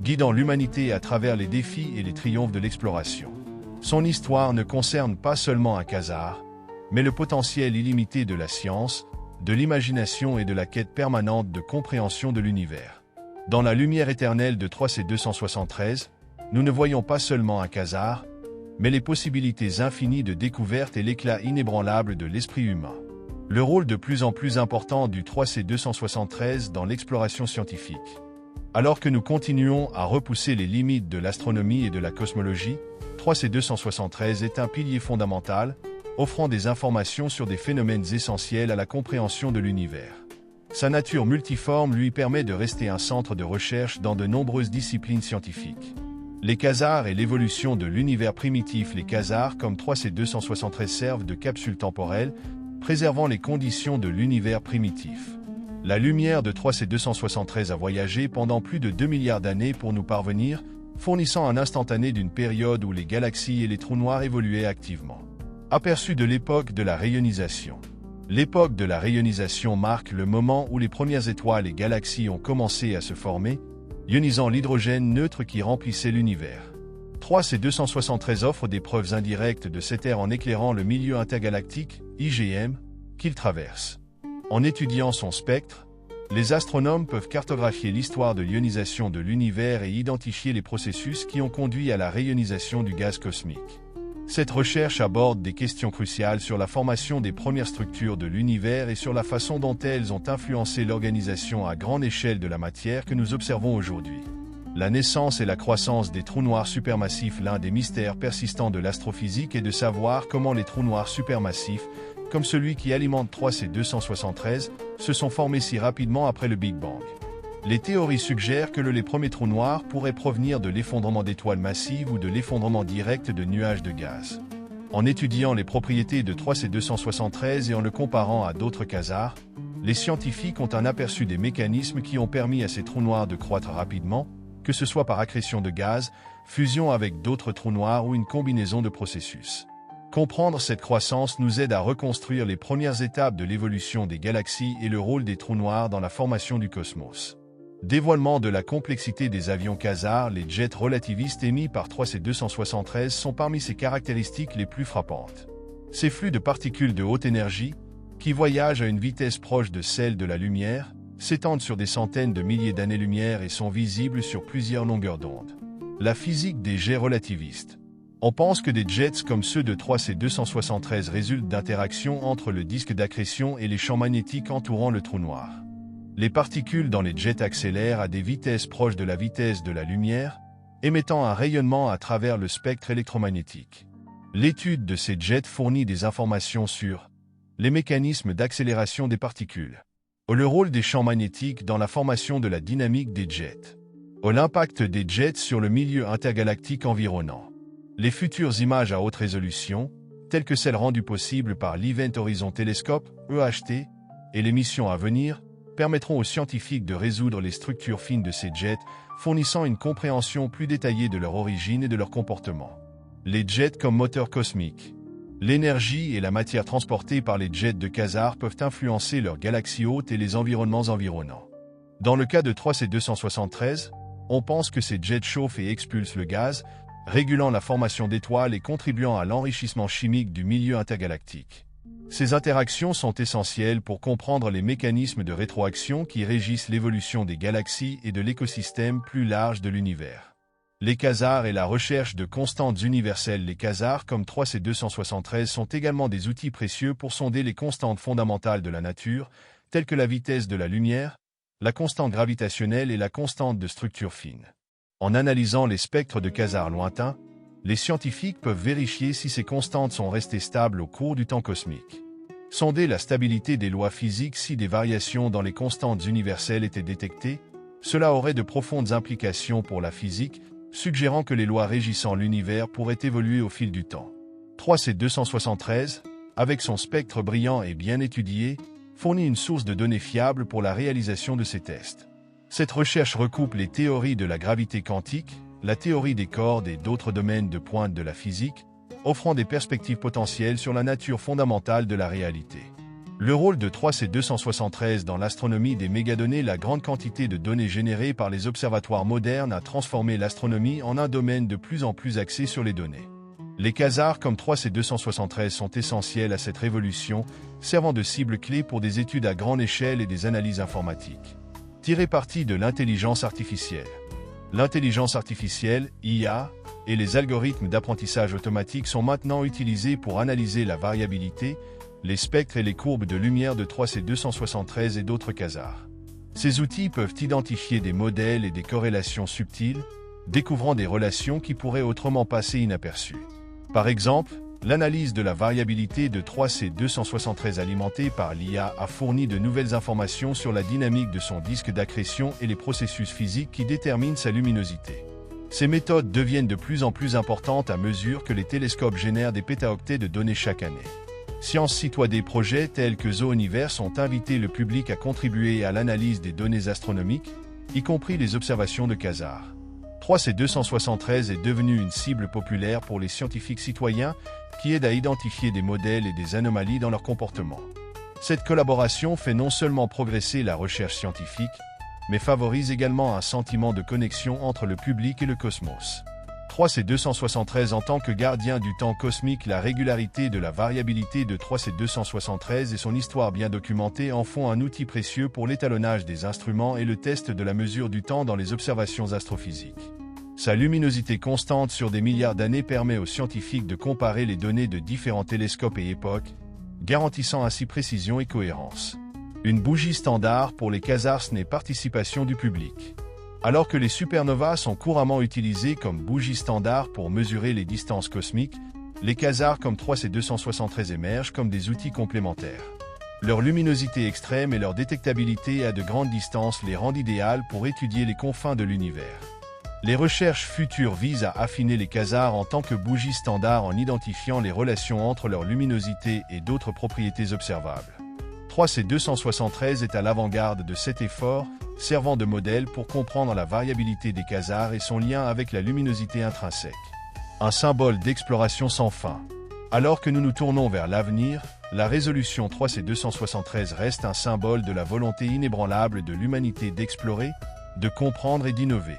guidant l'humanité à travers les défis et les triomphes de l'exploration. Son histoire ne concerne pas seulement un quasar, mais le potentiel illimité de la science, de l'imagination et de la quête permanente de compréhension de l'univers. Dans la lumière éternelle de 3C273, nous ne voyons pas seulement un quasar, mais les possibilités infinies de découverte et l'éclat inébranlable de l'esprit humain. Le rôle de plus en plus important du 3C273 dans l'exploration scientifique. Alors que nous continuons à repousser les limites de l'astronomie et de la cosmologie, 3C273 est un pilier fondamental, offrant des informations sur des phénomènes essentiels à la compréhension de l'univers. Sa nature multiforme lui permet de rester un centre de recherche dans de nombreuses disciplines scientifiques. Les quasars et l'évolution de l'univers primitif. Les quasars comme 3C273 servent de capsules temporelles, préservant les conditions de l'univers primitif. La lumière de 3C273 a voyagé pendant plus de 2 milliards d'années pour nous parvenir, fournissant un instantané d'une période où les galaxies et les trous noirs évoluaient activement. Aperçu de l'époque de la rayonisation. L'époque de la rayonisation marque le moment où les premières étoiles et galaxies ont commencé à se former, ionisant l'hydrogène neutre qui remplissait l'univers. 3C273 offre des preuves indirectes de cette ère en éclairant le milieu intergalactique, IGM, qu'il traverse. En étudiant son spectre, les astronomes peuvent cartographier l'histoire de l'ionisation de l'univers et identifier les processus qui ont conduit à la rayonisation du gaz cosmique. Cette recherche aborde des questions cruciales sur la formation des premières structures de l'univers et sur la façon dont elles ont influencé l'organisation à grande échelle de la matière que nous observons aujourd'hui. La naissance et la croissance des trous noirs supermassifs. L'un des mystères persistants de l'astrophysique est de savoir comment les trous noirs supermassifs, comme celui qui alimente 3C273, se sont formés si rapidement après le Big Bang. Les théories suggèrent que les premiers trous noirs pourraient provenir de l'effondrement d'étoiles massives ou de l'effondrement direct de nuages de gaz. En étudiant les propriétés de 3C273 et en le comparant à d'autres quasars, les scientifiques ont un aperçu des mécanismes qui ont permis à ces trous noirs de croître rapidement, que ce soit par accrétion de gaz, fusion avec d'autres trous noirs ou une combinaison de processus. Comprendre cette croissance nous aide à reconstruire les premières étapes de l'évolution des galaxies et le rôle des trous noirs dans la formation du cosmos. Dévoilement de la complexité des avions quasars. Les jets relativistes émis par 3C273 sont parmi ses caractéristiques les plus frappantes. Ces flux de particules de haute énergie, qui voyagent à une vitesse proche de celle de la lumière, s'étendent sur des centaines de milliers d'années-lumière et sont visibles sur plusieurs longueurs d'onde. La physique des jets relativistes. On pense que des jets comme ceux de 3C273 résultent d'interactions entre le disque d'accrétion et les champs magnétiques entourant le trou noir. Les particules dans les jets accélèrent à des vitesses proches de la vitesse de la lumière, émettant un rayonnement à travers le spectre électromagnétique. L'étude de ces jets fournit des informations sur les mécanismes d'accélération des particules, le rôle des champs magnétiques dans la formation de la dynamique des jets, l'impact des jets sur le milieu intergalactique environnant. Les futures images à haute résolution, telles que celles rendues possibles par l'Event Horizon Telescope, EHT, et les missions à venir, permettront aux scientifiques de résoudre les structures fines de ces jets, fournissant une compréhension plus détaillée de leur origine et de leur comportement. Les jets comme moteurs cosmiques. L'énergie et la matière transportées par les jets de quasars peuvent influencer leurs galaxies hautes et les environnements environnants. Dans le cas de 3C273, on pense que ces jets chauffent et expulsent le gaz, régulant la formation d'étoiles et contribuant à l'enrichissement chimique du milieu intergalactique. Ces interactions sont essentielles pour comprendre les mécanismes de rétroaction qui régissent l'évolution des galaxies et de l'écosystème plus large de l'univers. Les quasars et la recherche de constantes universelles. Les quasars comme 3C273 sont également des outils précieux pour sonder les constantes fondamentales de la nature, telles que la vitesse de la lumière, la constante gravitationnelle et la constante de structure fine. En analysant les spectres de quasars lointains, les scientifiques peuvent vérifier si ces constantes sont restées stables au cours du temps cosmique. Sonder la stabilité des lois physiques. Si des variations dans les constantes universelles étaient détectées, cela aurait de profondes implications pour la physique, suggérant que les lois régissant l'univers pourraient évoluer au fil du temps. 3C273, avec son spectre brillant et bien étudié, fournit une source de données fiable pour la réalisation de ces tests. Cette recherche recoupe les théories de la gravité quantique, la théorie des cordes et d'autres domaines de pointe de la physique, offrant des perspectives potentielles sur la nature fondamentale de la réalité. Le rôle de 3C273 dans l'astronomie des mégadonnées. La grande quantité de données générées par les observatoires modernes a transformé l'astronomie en un domaine de plus en plus axé sur les données. Les quasars comme 3C273 sont essentiels à cette révolution, servant de cible clé pour des études à grande échelle et des analyses informatiques. Tirer parti de l'intelligence artificielle. L'intelligence artificielle, IA, et les algorithmes d'apprentissage automatique sont maintenant utilisés pour analyser la variabilité, les spectres et les courbes de lumière de 3C273 et d'autres quasars. Ces outils peuvent identifier des modèles et des corrélations subtiles, découvrant des relations qui pourraient autrement passer inaperçues. Par exemple, L'analyse de la variabilité de 3C273 alimentée par l'IA a fourni de nouvelles informations sur la dynamique de son disque d'accrétion et les processus physiques qui déterminent sa luminosité. Ces méthodes deviennent de plus en plus importantes à mesure que les télescopes génèrent des pétaoctets de données chaque année. Science citoie des projets tels que Zooniverse ont invité le public à contribuer à l'analyse des données astronomiques, y compris les observations de quasars. 3C273 est devenu une cible populaire pour les scientifiques citoyens qui aident à identifier des modèles et des anomalies dans leur comportement. Cette collaboration fait non seulement progresser la recherche scientifique, mais favorise également un sentiment de connexion entre le public et le cosmos. 3C273 en tant que gardien du temps cosmique, la régularité de la variabilité de 3C273 et son histoire bien documentée en font un outil précieux pour l'étalonnage des instruments et le test de la mesure du temps dans les observations astrophysiques. Sa luminosité constante sur des milliards d'années permet aux scientifiques de comparer les données de différents télescopes et époques, garantissant ainsi précision et cohérence. Une bougie standard pour les quasars n'est participation du public. Alors que les supernovas sont couramment utilisées comme bougies standards pour mesurer les distances cosmiques, les quasars comme 3C273 émergent comme des outils complémentaires. Leur luminosité extrême et leur détectabilité à de grandes distances les rendent idéales pour étudier les confins de l'univers. Les recherches futures visent à affiner les quasars en tant que bougies standards en identifiant les relations entre leur luminosité et d'autres propriétés observables. 3C273 est à l'avant-garde de cet effort, servant de modèle pour comprendre la variabilité des quasars et son lien avec la luminosité intrinsèque. Un symbole d'exploration sans fin. Alors que nous nous tournons vers l'avenir, la résolution 3C273 reste un symbole de la volonté inébranlable de l'humanité d'explorer, de comprendre et d'innover.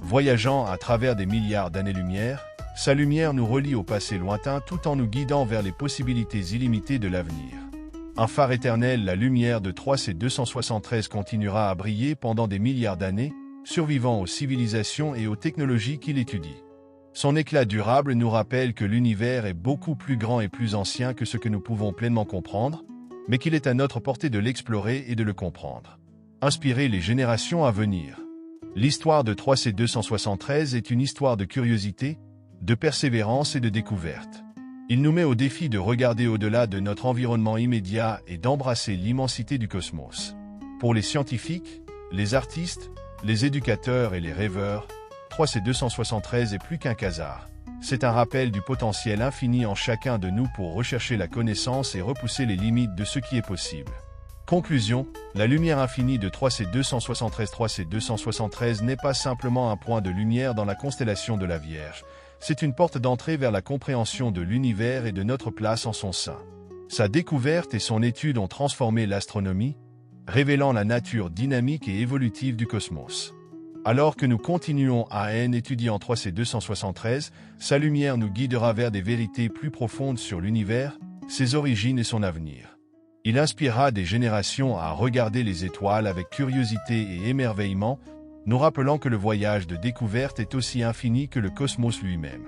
Voyageant à travers des milliards d'années-lumière, sa lumière nous relie au passé lointain tout en nous guidant vers les possibilités illimitées de l'avenir. Un phare éternel, la lumière de 3C273 continuera à briller pendant des milliards d'années, survivant aux civilisations et aux technologies qu'il étudie. Son éclat durable nous rappelle que l'univers est beaucoup plus grand et plus ancien que ce que nous pouvons pleinement comprendre, mais qu'il est à notre portée de l'explorer et de le comprendre. Inspirer les générations à venir. L'histoire de 3C273 est une histoire de curiosité, de persévérance et de découverte. Il nous met au défi de regarder au-delà de notre environnement immédiat et d'embrasser l'immensité du cosmos. Pour les scientifiques, les artistes, les éducateurs et les rêveurs, 3C273 est plus qu'un quasar. C'est un rappel du potentiel infini en chacun de nous pour rechercher la connaissance et repousser les limites de ce qui est possible. Conclusion, la lumière infinie de 3C273 n'est pas simplement un point de lumière dans la constellation de la Vierge. C'est une porte d'entrée vers la compréhension de l'univers et de notre place en son sein. Sa découverte et son étude ont transformé l'astronomie, révélant la nature dynamique et évolutive du cosmos. Alors que nous continuons à étudier en 3C273, sa lumière nous guidera vers des vérités plus profondes sur l'univers, ses origines et son avenir. Il inspirera des générations à regarder les étoiles avec curiosité et émerveillement, nous rappelant que le voyage de découverte est aussi infini que le cosmos lui-même.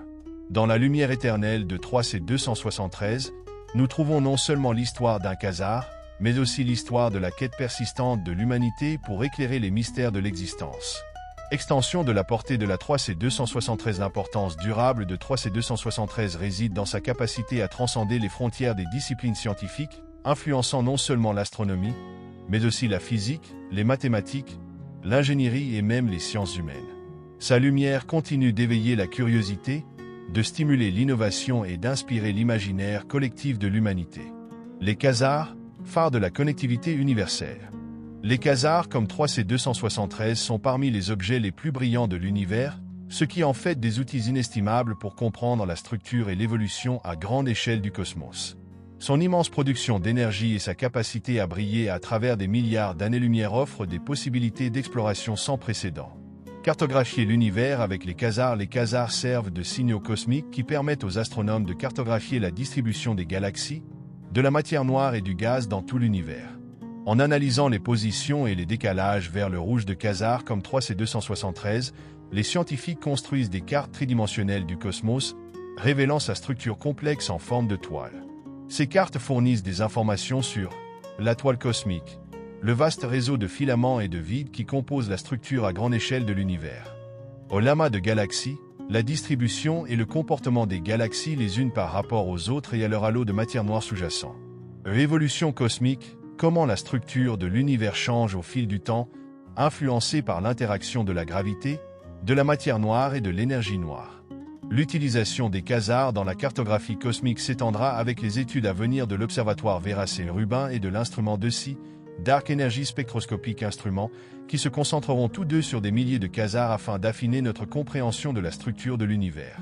Dans la lumière éternelle de 3C273, nous trouvons non seulement l'histoire d'un quasar, mais aussi l'histoire de la quête persistante de l'humanité pour éclairer les mystères de l'existence. Extension de la portée de la 3C273. L'importance durable de 3C273 réside dans sa capacité à transcender les frontières des disciplines scientifiques, influençant non seulement l'astronomie, mais aussi la physique, les mathématiques, l'ingénierie et même les sciences humaines. Sa lumière continue d'éveiller la curiosité, de stimuler l'innovation et d'inspirer l'imaginaire collectif de l'humanité. Les quasars, phares de la connectivité universelle. Les quasars comme 3C273 sont parmi les objets les plus brillants de l'univers, ce qui en fait des outils inestimables pour comprendre la structure et l'évolution à grande échelle du cosmos. Son immense production d'énergie et sa capacité à briller à travers des milliards d'années-lumière offrent des possibilités d'exploration sans précédent. Cartographier l'univers avec les quasars servent de signaux cosmiques qui permettent aux astronomes de cartographier la distribution des galaxies, de la matière noire et du gaz dans tout l'univers. En analysant les positions et les décalages vers le rouge de quasars comme 3C273, les scientifiques construisent des cartes tridimensionnelles du cosmos, révélant sa structure complexe en forme de toile. Ces cartes fournissent des informations sur la toile cosmique, le vaste réseau de filaments et de vides qui composent la structure à grande échelle de l'univers. Au lamas de galaxies, la distribution et le comportement des galaxies les unes par rapport aux autres et à leur halo de matière noire sous-jacent. Évolution cosmique, comment la structure de l'univers change au fil du temps, influencée par l'interaction de la gravité, de la matière noire et de l'énergie noire. L'utilisation des quasars dans la cartographie cosmique s'étendra avec les études à venir de l'Observatoire Vera C. Rubin et de l'instrument DESI, Dark Energy Spectroscopic Instrument, qui se concentreront tous deux sur des milliers de quasars afin d'affiner notre compréhension de la structure de l'univers.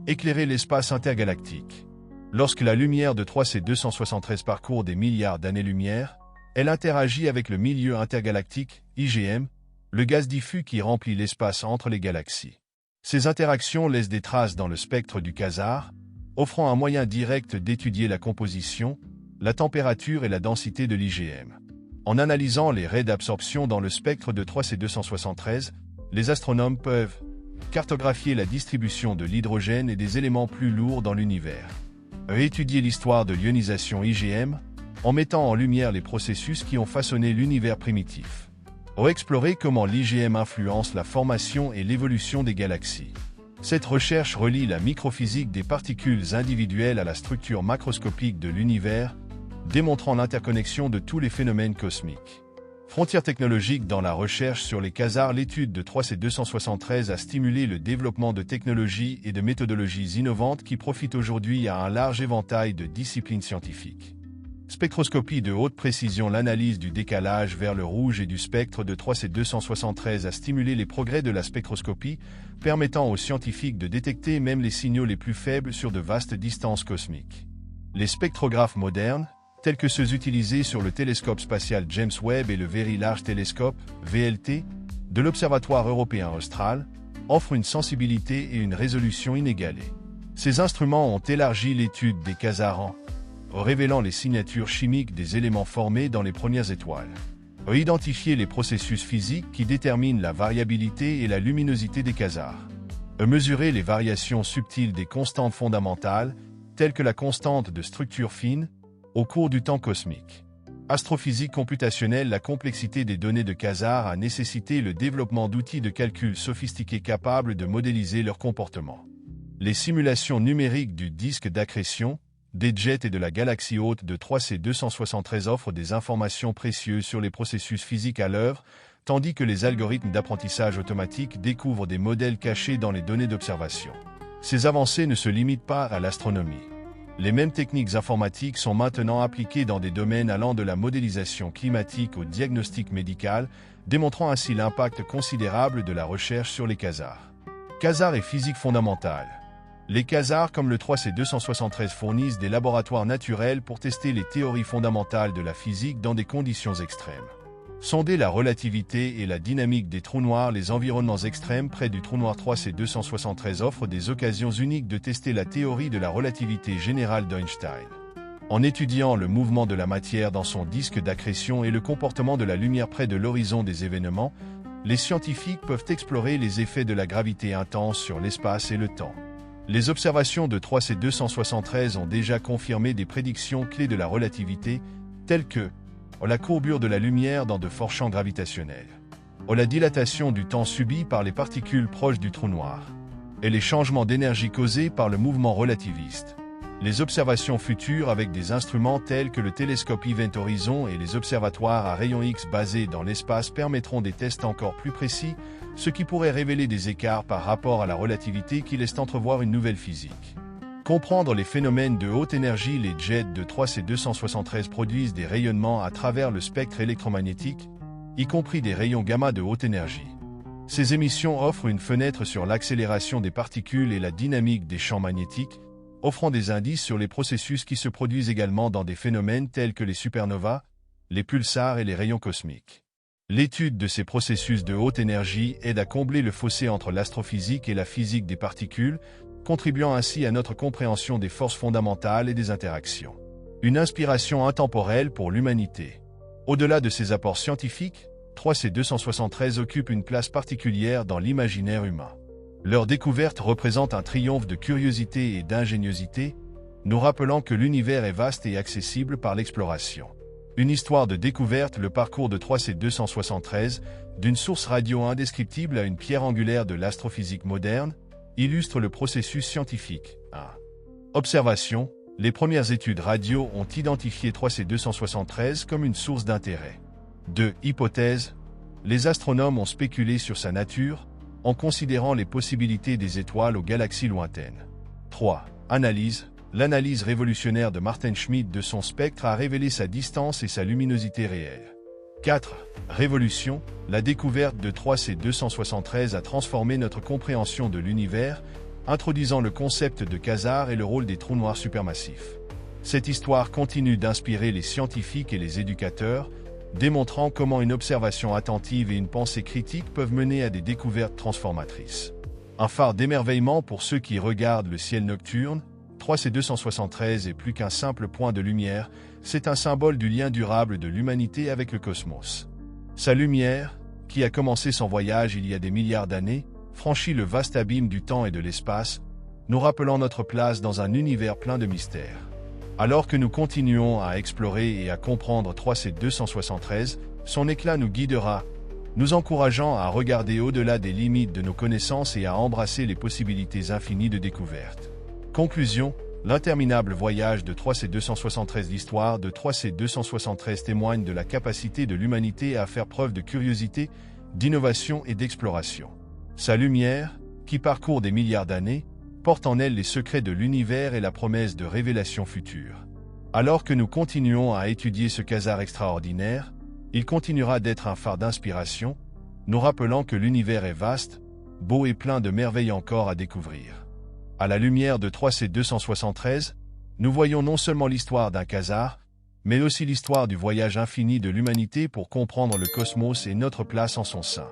Éclairer l'espace intergalactique. Lorsque la lumière de 3C273 parcourt des milliards d'années-lumière, elle interagit avec le milieu intergalactique, IGM, le gaz diffus qui remplit l'espace entre les galaxies. Ces interactions laissent des traces dans le spectre du quasar, offrant un moyen direct d'étudier la composition, la température et la densité de l'IGM. En analysant les raies d'absorption dans le spectre de 3C273, les astronomes peuvent cartographier la distribution de l'hydrogène et des éléments plus lourds dans l'univers. Étudier l'histoire de l'ionisation IGM, en mettant en lumière les processus qui ont façonné l'univers primitif. Explorer comment l'IGM influence la formation et l'évolution des galaxies. Cette recherche relie la microphysique des particules individuelles à la structure macroscopique de l'univers, démontrant l'interconnexion de tous les phénomènes cosmiques. Frontières technologiques dans la recherche sur les quasars. L'étude de 3C273 a stimulé le développement de technologies et de méthodologies innovantes qui profitent aujourd'hui à un large éventail de disciplines scientifiques. Spectroscopie de haute précision. L'analyse du décalage vers le rouge et du spectre de 3C273 a stimulé les progrès de la spectroscopie, permettant aux scientifiques de détecter même les signaux les plus faibles sur de vastes distances cosmiques. Les spectrographes modernes, tels que ceux utilisés sur le télescope spatial James Webb et le Very Large Telescope, VLT, de l'Observatoire européen austral, offrent une sensibilité et une résolution inégalées. Ces instruments ont élargi l'étude des quasars en révélant les signatures chimiques des éléments formés dans les premières étoiles. Identifier les processus physiques qui déterminent la variabilité et la luminosité des quasars. Mesurer les variations subtiles des constantes fondamentales, telles que la constante de structure fine, au cours du temps cosmique. Astrophysique computationnelle. La complexité des données de quasars a nécessité le développement d'outils de calcul sophistiqués capables de modéliser leur comportement. Les simulations numériques du disque d'accrétion, des jets et de la galaxie haute de 3C273 offrent des informations précieuses sur les processus physiques à l'œuvre, tandis que les algorithmes d'apprentissage automatique découvrent des modèles cachés dans les données d'observation. Ces avancées ne se limitent pas à l'astronomie. Les mêmes techniques informatiques sont maintenant appliquées dans des domaines allant de la modélisation climatique au diagnostic médical, démontrant ainsi l'impact considérable de la recherche sur les quasars. Quasars et physique fondamentale. Les quasars comme le 3C273 fournissent des laboratoires naturels pour tester les théories fondamentales de la physique dans des conditions extrêmes. Sonder la relativité et la dynamique des trous noirs. Les environnements extrêmes près du trou noir 3C273 offrent des occasions uniques de tester la théorie de la relativité générale d'Einstein. En étudiant le mouvement de la matière dans son disque d'accrétion et le comportement de la lumière près de l'horizon des événements, les scientifiques peuvent explorer les effets de la gravité intense sur l'espace et le temps. Les observations de 3C273 ont déjà confirmé des prédictions clés de la relativité, telles que la courbure de la lumière dans de forts champs gravitationnels, la dilatation du temps subie par les particules proches du trou noir, et les changements d'énergie causés par le mouvement relativiste. Les observations futures avec des instruments tels que le télescope Event Horizon et les observatoires à rayons X basés dans l'espace permettront des tests encore plus précis, ce qui pourrait révéler des écarts par rapport à la relativité qui laissent entrevoir une nouvelle physique. Comprendre les phénomènes de haute énergie. Les jets de 3C273 produisent des rayonnements à travers le spectre électromagnétique, y compris des rayons gamma de haute énergie. Ces émissions offrent une fenêtre sur l'accélération des particules et la dynamique des champs magnétiques, offrant des indices sur les processus qui se produisent également dans des phénomènes tels que les supernovas, les pulsars et les rayons cosmiques. L'étude de ces processus de haute énergie aide à combler le fossé entre l'astrophysique et la physique des particules, contribuant ainsi à notre compréhension des forces fondamentales et des interactions. Une inspiration intemporelle pour l'humanité. Au-delà de ces apports scientifiques, 3C273 occupe une place particulière dans l'imaginaire humain. Leur découverte représente un triomphe de curiosité et d'ingéniosité, nous rappelant que l'univers est vaste et accessible par l'exploration. Une histoire de découverte. Le parcours de 3C273, d'une source radio indescriptible à une pierre angulaire de l'astrophysique moderne, illustre le processus scientifique. 1. Observation. Les premières études radio ont identifié 3C273 comme une source d'intérêt. 2. Hypothèse. Les astronomes ont spéculé sur sa nature, en considérant les possibilités des étoiles aux galaxies lointaines. 3. Analyse. L'analyse révolutionnaire de Martin Schmidt de son spectre a révélé sa distance et sa luminosité réelle. 4. Révolution. La découverte de 3C273 a transformé notre compréhension de l'univers, introduisant le concept de quasar et le rôle des trous noirs supermassifs. Cette histoire continue d'inspirer les scientifiques et les éducateurs, démontrant comment une observation attentive et une pensée critique peuvent mener à des découvertes transformatrices. Un phare d'émerveillement pour ceux qui regardent le ciel nocturne, 3C273 est plus qu'un simple point de lumière, c'est un symbole du lien durable de l'humanité avec le cosmos. Sa lumière, qui a commencé son voyage il y a des milliards d'années, franchit le vaste abîme du temps et de l'espace, nous rappelant notre place dans un univers plein de mystères. Alors que nous continuons à explorer et à comprendre 3C273, son éclat nous guidera, nous encourageant à regarder au-delà des limites de nos connaissances et à embrasser les possibilités infinies de découverte. Conclusion, l'interminable voyage de 3C273. L'histoire de 3C273 témoigne de la capacité de l'humanité à faire preuve de curiosité, d'innovation et d'exploration. Sa lumière, qui parcourt des milliards d'années, porte en elle les secrets de l'univers et la promesse de révélations futures. Alors que nous continuons à étudier ce quasar extraordinaire, il continuera d'être un phare d'inspiration, nous rappelant que l'univers est vaste, beau et plein de merveilles encore à découvrir. À la lumière de 3C273, nous voyons non seulement l'histoire d'un quasar, mais aussi l'histoire du voyage infini de l'humanité pour comprendre le cosmos et notre place en son sein.